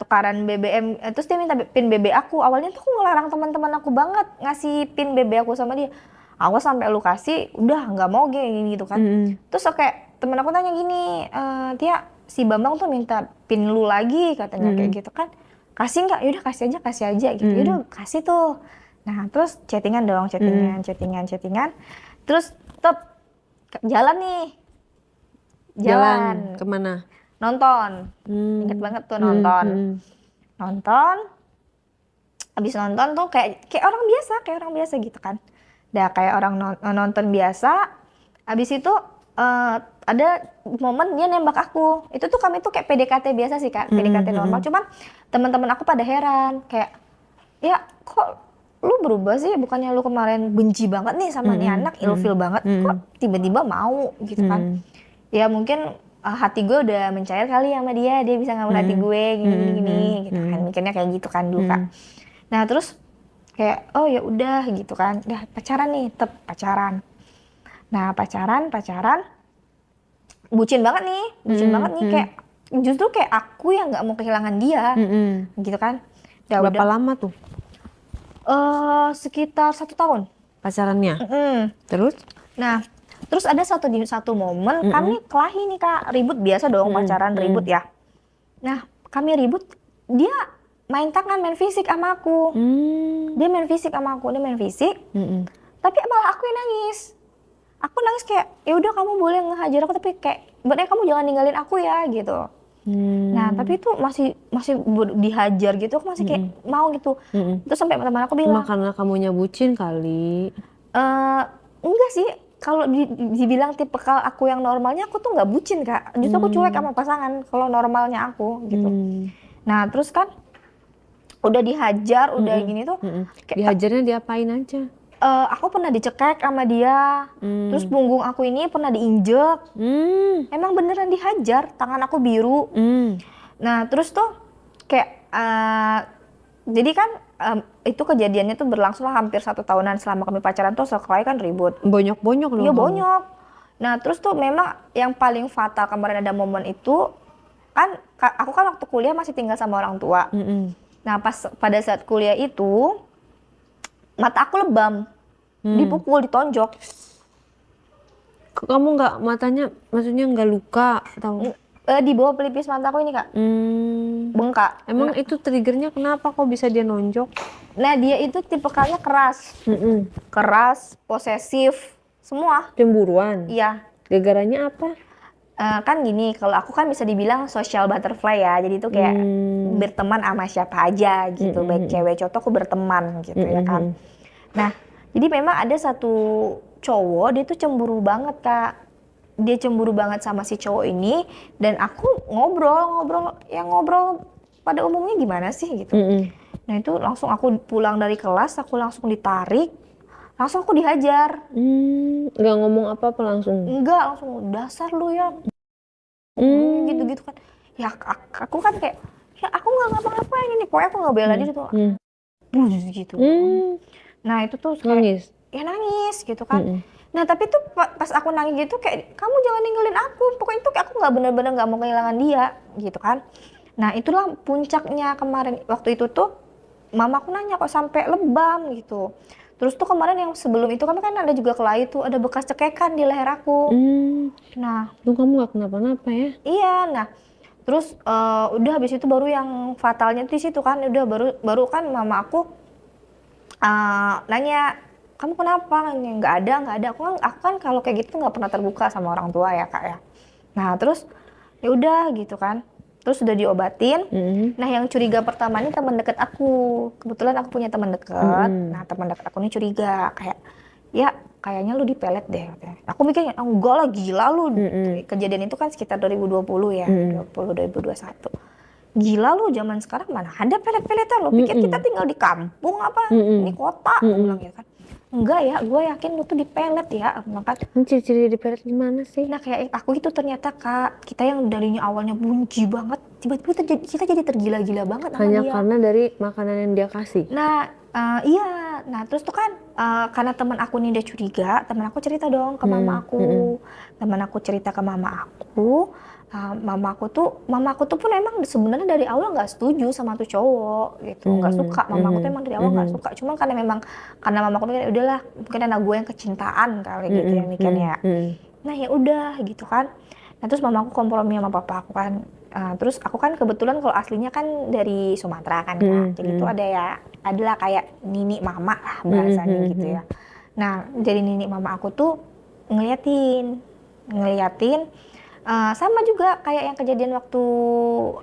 Speaker 1: tukaran BBM, terus dia minta pin BB aku. Awalnya tuh aku ngelarang teman-teman aku banget ngasih pin BB aku sama dia. Aku sampai lu kasih, udah nggak mau gini gitu kan. Terus kayak temen aku tanya gini, Tia si Bambang tuh minta pin lu lagi katanya kayak gitu kan. Kasih nggak? Yaudah kasih aja gitu. Yaudah kasih tuh. Nah terus chattingan dong, chattingan. Terus tetap jalan nih.
Speaker 2: Jalan kemana?
Speaker 1: Nonton. Ingat banget tuh nonton. Abis nonton tuh kayak orang biasa gitu kan. Udah kayak orang nonton biasa. Abis itu ada momen dia nembak aku. Itu tuh kami tuh kayak PDKT biasa sih Kak, PDKT normal. Cuman teman-teman aku pada heran kayak, ya kok lu berubah sih, bukannya lu kemarin benci banget nih sama nih anak, ilfil banget, kok tiba-tiba mau gitu kan. Ya mungkin hati gue udah mencair kali sama dia bisa ngambil hati gue gini gitu kan, mikirnya kayak gitu kan dulu Kak. Nah terus kayak oh ya udah gitu kan, udah pacaran nih, pacaran. Nah pacaran bucin banget nih kayak justru kayak aku yang nggak mau kehilangan dia gitu kan.
Speaker 2: Berapa lama tuh?
Speaker 1: Sekitar 1 tahun
Speaker 2: pacarannya. Terus?
Speaker 1: Nah, terus ada satu momen kami kelahi nih Kak, ribut biasa dong pacaran ribut ya. Nah, kami ribut, dia main tangan, main fisik sama aku. Dia main fisik, tapi malah aku yang nangis. Aku nangis kayak, ya udah kamu boleh ngehajar aku, tapi kayak, berarti kamu jangan ninggalin aku ya gitu. Nah tapi itu masih dihajar gitu, aku masih kayak mau gitu. Terus sampai teman aku bilang,
Speaker 2: karena kamunya bucin kali.
Speaker 1: Enggak sih, kalau dibilang tipikal aku yang normalnya, aku tuh nggak bucin Kak. Justru aku cuek sama pasangan kalau normalnya aku gitu. Nah terus kan udah dihajar, udah gini tuh.
Speaker 2: Dihajarnya diapain aja?
Speaker 1: Aku pernah dicekek sama dia, terus punggung aku ini pernah diinjek. Emang beneran dihajar, tangan aku biru. Nah terus tuh kayak jadi kan itu kejadiannya tuh berlangsung lah hampir 1 tahunan selama kami pacaran tuh. Sekali kan ribut,
Speaker 2: bonyok loh.
Speaker 1: Iya bonyok. Nah terus tuh memang yang paling fatal kemarin ada momen itu kan, aku kan waktu kuliah masih tinggal sama orang tua. Nah pada saat kuliah itu mata aku lebam, dipukul, ditonjok.
Speaker 2: Kamu nggak, matanya maksudnya nggak luka atau?
Speaker 1: Di bawah pelipis mata aku ini Kak, bengkak.
Speaker 2: Emang itu triggernya kenapa kok bisa dia nonjok?
Speaker 1: Nah dia itu tipikalnya keras, posesif, semua.
Speaker 2: Cemburuan?
Speaker 1: Iya.
Speaker 2: Gara-garanya apa?
Speaker 1: Kan gini, kalau aku kan bisa dibilang social butterfly ya, jadi itu kayak berteman sama siapa aja gitu, baik cewek cowok aku berteman gitu ya kan. Nah jadi memang ada satu cowok, dia tuh cemburu banget Kak, dia cemburu banget sama si cowok ini. Dan aku ngobrol pada umumnya gimana sih gitu. Nah itu langsung aku pulang dari kelas, aku langsung ditarik, langsung aku dihajar.
Speaker 2: Nggak ngomong apa-apa langsung?
Speaker 1: Enggak, langsung dasar lu ya. Gitu-gitu kan. Ya aku kan kayak, ya aku nggak ngapa-ngapain ini, pokoknya aku nggak bela dia gitu. Gitu. Nah itu tuh kayak, nangis gitu kan. Nah tapi tuh pas aku nangis gitu kayak, kamu jangan ninggalin aku, pokoknya itu kayak aku nggak bener-bener nggak mau kehilangan dia gitu kan. Nah itulah puncaknya kemarin, waktu itu tuh mama aku nanya kok sampai lebam gitu. Terus tuh kemarin yang sebelum itu kan ada juga kelahi tuh, ada bekas cekekan di leher aku. Nah,
Speaker 2: Tuh kamu gak kenapa-napa ya?
Speaker 1: iya, nah terus udah habis itu baru yang fatalnya tuh di situ kan, udah baru kan mama aku nanya, kamu kenapa? Nggak ada. Aku kan kalau kayak gitu nggak pernah terbuka sama orang tua ya kak ya. Nah terus ya udah gitu kan. Terus udah diobatin. Nah yang curiga pertama ini teman deket aku. Kebetulan aku punya teman deket. Nah teman deket aku ini curiga kayak, ya kayaknya lu dipelet deh. Aku mikirnya, enggak lah gila lu. Kejadian itu kan sekitar 2020 ya, 2021. Gila lu, zaman sekarang mana ada pelet-peletan, lo pikir kita tinggal di kampung apa, ini kota, aku bilang gitu kan. Enggak ya, gue yakin lu tuh dipelet ya, maka
Speaker 2: Ini ciri-ciri dipelet gimana sih?
Speaker 1: nah kayak aku itu ternyata kak, kita yang darinya awalnya benci banget, tiba-tiba kita jadi tergila-gila banget sama
Speaker 2: Hanya
Speaker 1: dia.
Speaker 2: karena dari makanan yang dia kasih?
Speaker 1: Nah iya, nah terus tuh kan karena teman aku nih dia curiga, teman aku cerita dong ke mama aku, teman aku cerita ke mama aku. Mama aku tuh pun emang sebenarnya dari awal nggak setuju sama tuh cowok gitu, nggak suka. Mama aku tuh emang dari awal nggak suka, cuman karena mama aku mikir udahlah mungkin anak gue yang kecintaan kali gitu ya mikirnya. Nah ya udah gitu kan. Nah terus mama aku kompromi sama papa aku kan. Terus aku kan kebetulan kalau aslinya kan dari Sumatera kan ya, jadi itu adalah kayak nini mama lah bahasanya gitu ya. Nah jadi nini mama aku tuh ngeliatin sama juga kayak yang kejadian waktu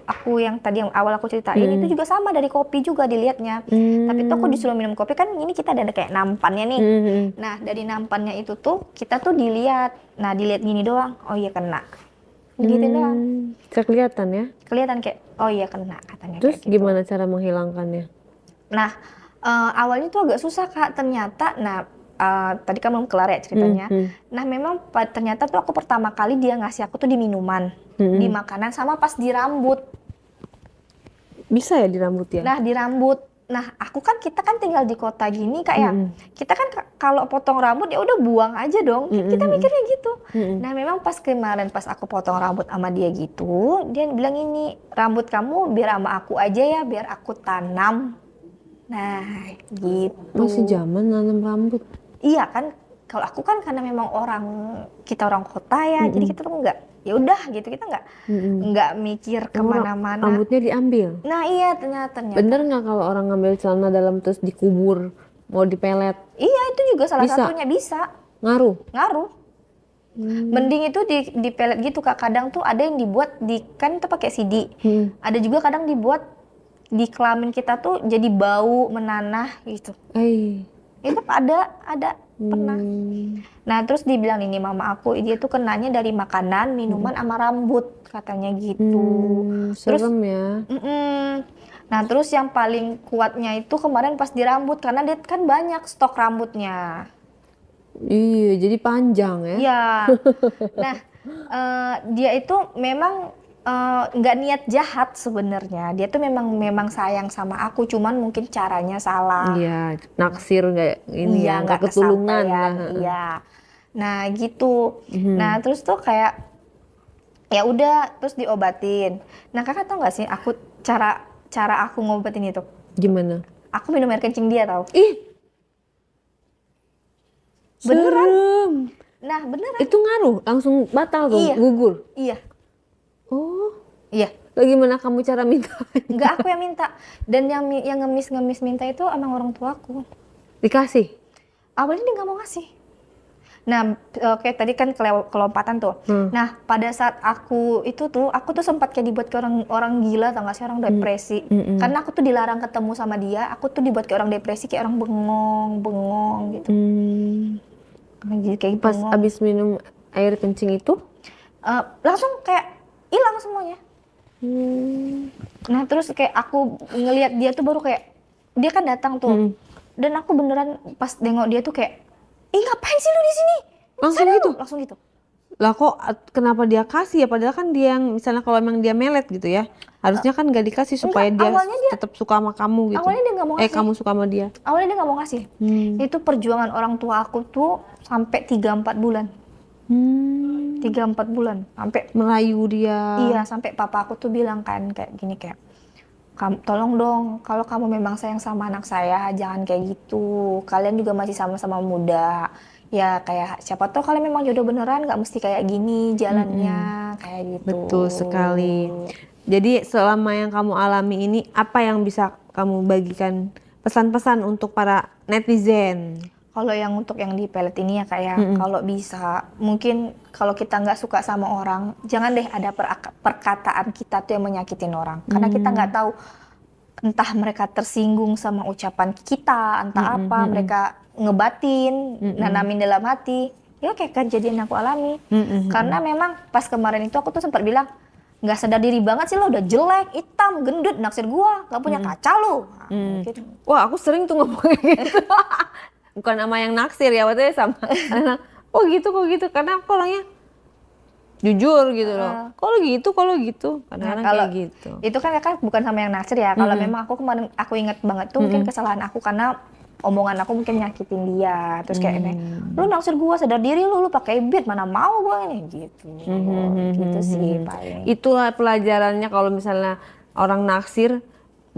Speaker 1: aku yang tadi yang awal aku ceritain itu juga sama, dari kopi juga dilihatnya. Tapi tuh aku disuruh minum kopi kan, ini kita ada kayak nampannya nih. Nah dari nampannya itu tuh kita tuh dilihat gini doang, oh iya kena gitu doang.
Speaker 2: Bisa kelihatan ya?
Speaker 1: Kelihatan kayak oh iya kena katanya.
Speaker 2: Terus
Speaker 1: kayak gitu.
Speaker 2: gimana cara menghilangkannya?
Speaker 1: Nah awalnya tuh agak susah kak, ternyata tadi kan belum kelar ya ceritanya. Nah memang ternyata tuh aku pertama kali dia ngasih aku tuh di minuman, di makanan, sama pas di rambut.
Speaker 2: Bisa ya di rambut ya?
Speaker 1: Nah di rambut. Nah kita kan tinggal di kota gini kak ya. Kita kan kalau potong rambut ya udah buang aja dong. Kita mikirnya gitu. Nah memang pas kemarin pas aku potong rambut sama dia gitu, dia bilang ini, rambut kamu biar sama aku aja ya, biar aku tanam. Nah gitu.
Speaker 2: Masih zaman nanam rambut?
Speaker 1: Iya kan, kalau aku kan karena memang kita orang kota ya, jadi kita tuh nggak, ya udah gitu, kita nggak mikir kemana-mana.
Speaker 2: Rambutnya diambil?
Speaker 1: Nah iya ternyata.
Speaker 2: Bener nggak kalau orang ngambil celana dalam terus dikubur, mau dipelet?
Speaker 1: Iya itu juga salah satunya bisa.
Speaker 2: Ngaruh?
Speaker 1: Mending itu dipelet gitu kak. Kadang tuh ada yang dibuat kan itu pakai CD. Ada juga kadang dibuat di kelamin kita tuh jadi bau menanah gitu. Itu ada pernah. Nah terus dibilang ini mama aku, dia tuh kenanya dari makanan, minuman, sama rambut katanya gitu.
Speaker 2: Serem ya.
Speaker 1: Nah terus yang paling kuatnya itu kemarin pas di rambut, karena dia kan banyak stok rambutnya.
Speaker 2: Iya jadi panjang ya.
Speaker 1: Iya. Nah dia itu memang nggak niat jahat sebenarnya, dia tuh memang sayang sama aku, cuman mungkin caranya salah.
Speaker 2: Iya, naksir nggak ini ya, nggak ketulungan lah.
Speaker 1: Iya. Nah gitu. Nah terus tuh kayak ya udah, terus diobatin. Nah kakak tau nggak sih aku cara aku ngobatin itu?
Speaker 2: Gimana?
Speaker 1: Aku minum air kencing dia tau.
Speaker 2: Ih,
Speaker 1: beneran.
Speaker 2: Serem.
Speaker 1: Nah beneran.
Speaker 2: Itu ngaruh, langsung batal tuh, gugur.
Speaker 1: Iya.
Speaker 2: Oh,
Speaker 1: iya.
Speaker 2: Bagaimana kamu cara minta?
Speaker 1: Enggak, aku yang minta. Dan yang ngemis minta itu emang orang tuaku.
Speaker 2: Dikasih?
Speaker 1: Awalnya dia nggak mau ngasih. Nah, kayak tadi kan kelompatan tuh. Nah, pada saat aku tuh sempat kayak dibuat kayak orang gila, tau gak sih, orang depresi. Karena aku tuh dilarang ketemu sama dia, aku tuh dibuat kayak orang depresi, kayak orang bengong gitu. Kayak
Speaker 2: pas
Speaker 1: bengong.
Speaker 2: abis minum air kencing itu?
Speaker 1: Langsung kayak hilang semuanya. Nah, terus kayak aku ngelihat dia tuh baru kayak, dia kan datang tuh. Dan aku beneran pas nengok dia tuh kayak, ih ngapain sih lu di sini?
Speaker 2: Langsung gitu?
Speaker 1: Langsung gitu.
Speaker 2: Lah kok kenapa dia kasih ya? Padahal kan dia yang misalnya kalau emang dia melet gitu ya, harusnya kan gak dikasih supaya dia tetap suka sama kamu gitu.
Speaker 1: Awalnya dia gak mau ngasih.
Speaker 2: Kamu suka sama dia.
Speaker 1: Awalnya dia gak mau ngasih. Itu perjuangan orang tua aku tuh sampai 3-4 bulan. 3-4 bulan sampai
Speaker 2: merayu dia.
Speaker 1: Iya, sampai papa aku tuh bilang kan kayak gini, kayak Tolong dong, kalau kamu memang sayang sama anak saya, jangan kayak gitu. Kalian juga masih sama-sama muda. Ya kayak siapa tahu kalian memang jodoh beneran, nggak mesti kayak gini jalannya, kayak gitu.
Speaker 2: Betul sekali. Jadi selama yang kamu alami ini, apa yang bisa kamu bagikan pesan-pesan untuk para netizen?
Speaker 1: Kalau yang untuk yang di pelet ini ya kayak kalau bisa mungkin kalau kita nggak suka sama orang, jangan deh ada perkataan kita tuh yang menyakitin orang, karena kita nggak tahu entah mereka tersinggung sama ucapan kita, entah apa mereka ngebatin, nanamin dalam hati. Ya kayak kejadian aku alami. Karena memang pas kemarin itu aku tuh sempat bilang, nggak sadar diri banget sih lo, udah jelek, hitam, gendut, naksir gua, nggak punya kaca lo. Gitu.
Speaker 2: Wah, aku sering tuh ngomong kayak gitu. Bukan sama yang naksir ya, waktu sama anak. Kok gitu, karena aku orangnya jujur gitu loh. Kalau gitu, kadang-kadang kayak gitu.
Speaker 1: Itu kan kakak bukan sama yang naksir ya. Kalau memang aku kemarin aku inget banget tuh mungkin kesalahan aku karena omongan aku mungkin nyakitin dia. Terus kayak ini, lu naksir gua, sadar diri lu pakai beat, mana mau gua ini gitu. Gitu sih paling.
Speaker 2: Itulah pelajarannya kalau misalnya orang naksir,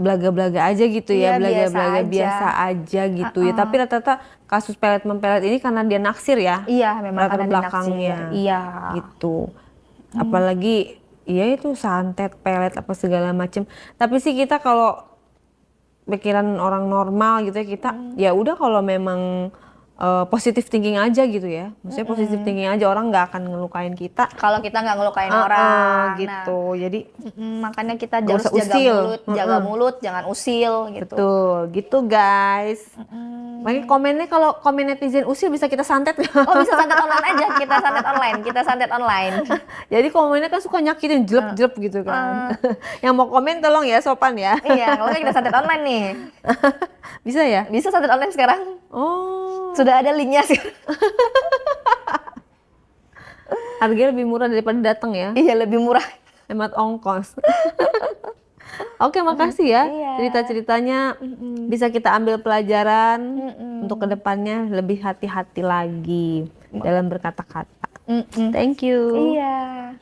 Speaker 2: belaga-belaga aja gitu ya, belaga-belaga biasa aja gitu ya. Tapi rata-rata kasus pelet mempelet ini karena dia naksir ya.
Speaker 1: Iya, memang
Speaker 2: latar
Speaker 1: karena
Speaker 2: belakangnya.
Speaker 1: Iya.
Speaker 2: Gitu. Apalagi ya itu santet, pelet apa segala macem. Tapi sih kita kalau pikiran orang normal gitu ya, kita ya udah kalau memang positive thinking aja gitu ya. Maksudnya positive thinking aja, orang nggak akan ngelukain kita.
Speaker 1: Kalau kita nggak ngelukain orang.
Speaker 2: Gitu.
Speaker 1: Nah,
Speaker 2: jadi
Speaker 1: makanya kita
Speaker 2: nggak
Speaker 1: harus
Speaker 2: usah usil.
Speaker 1: jaga mulut, jangan usil gitu.
Speaker 2: Betul, gitu guys. Makanya komennya, kalau komen netizen usil bisa kita santet nggak?
Speaker 1: Oh bisa santet online aja, kita santet online.
Speaker 2: Jadi komennya kan suka nyakitin, jelek-jelek gitu kan. Yang mau komen tolong ya, sopan ya.
Speaker 1: Iya, kalau kita santet online nih.
Speaker 2: Bisa ya?
Speaker 1: Bisa santet online sekarang.
Speaker 2: Oh.
Speaker 1: Sudah ada linknya sih.
Speaker 2: Harganya lebih murah daripada datang ya.
Speaker 1: Iya, lebih murah.
Speaker 2: Hemat ongkos. Oke, makasih ya.
Speaker 1: Iya.
Speaker 2: Cerita-ceritanya bisa kita ambil pelajaran untuk kedepannya lebih hati-hati lagi dalam berkata-kata. Thank you.
Speaker 1: Iya.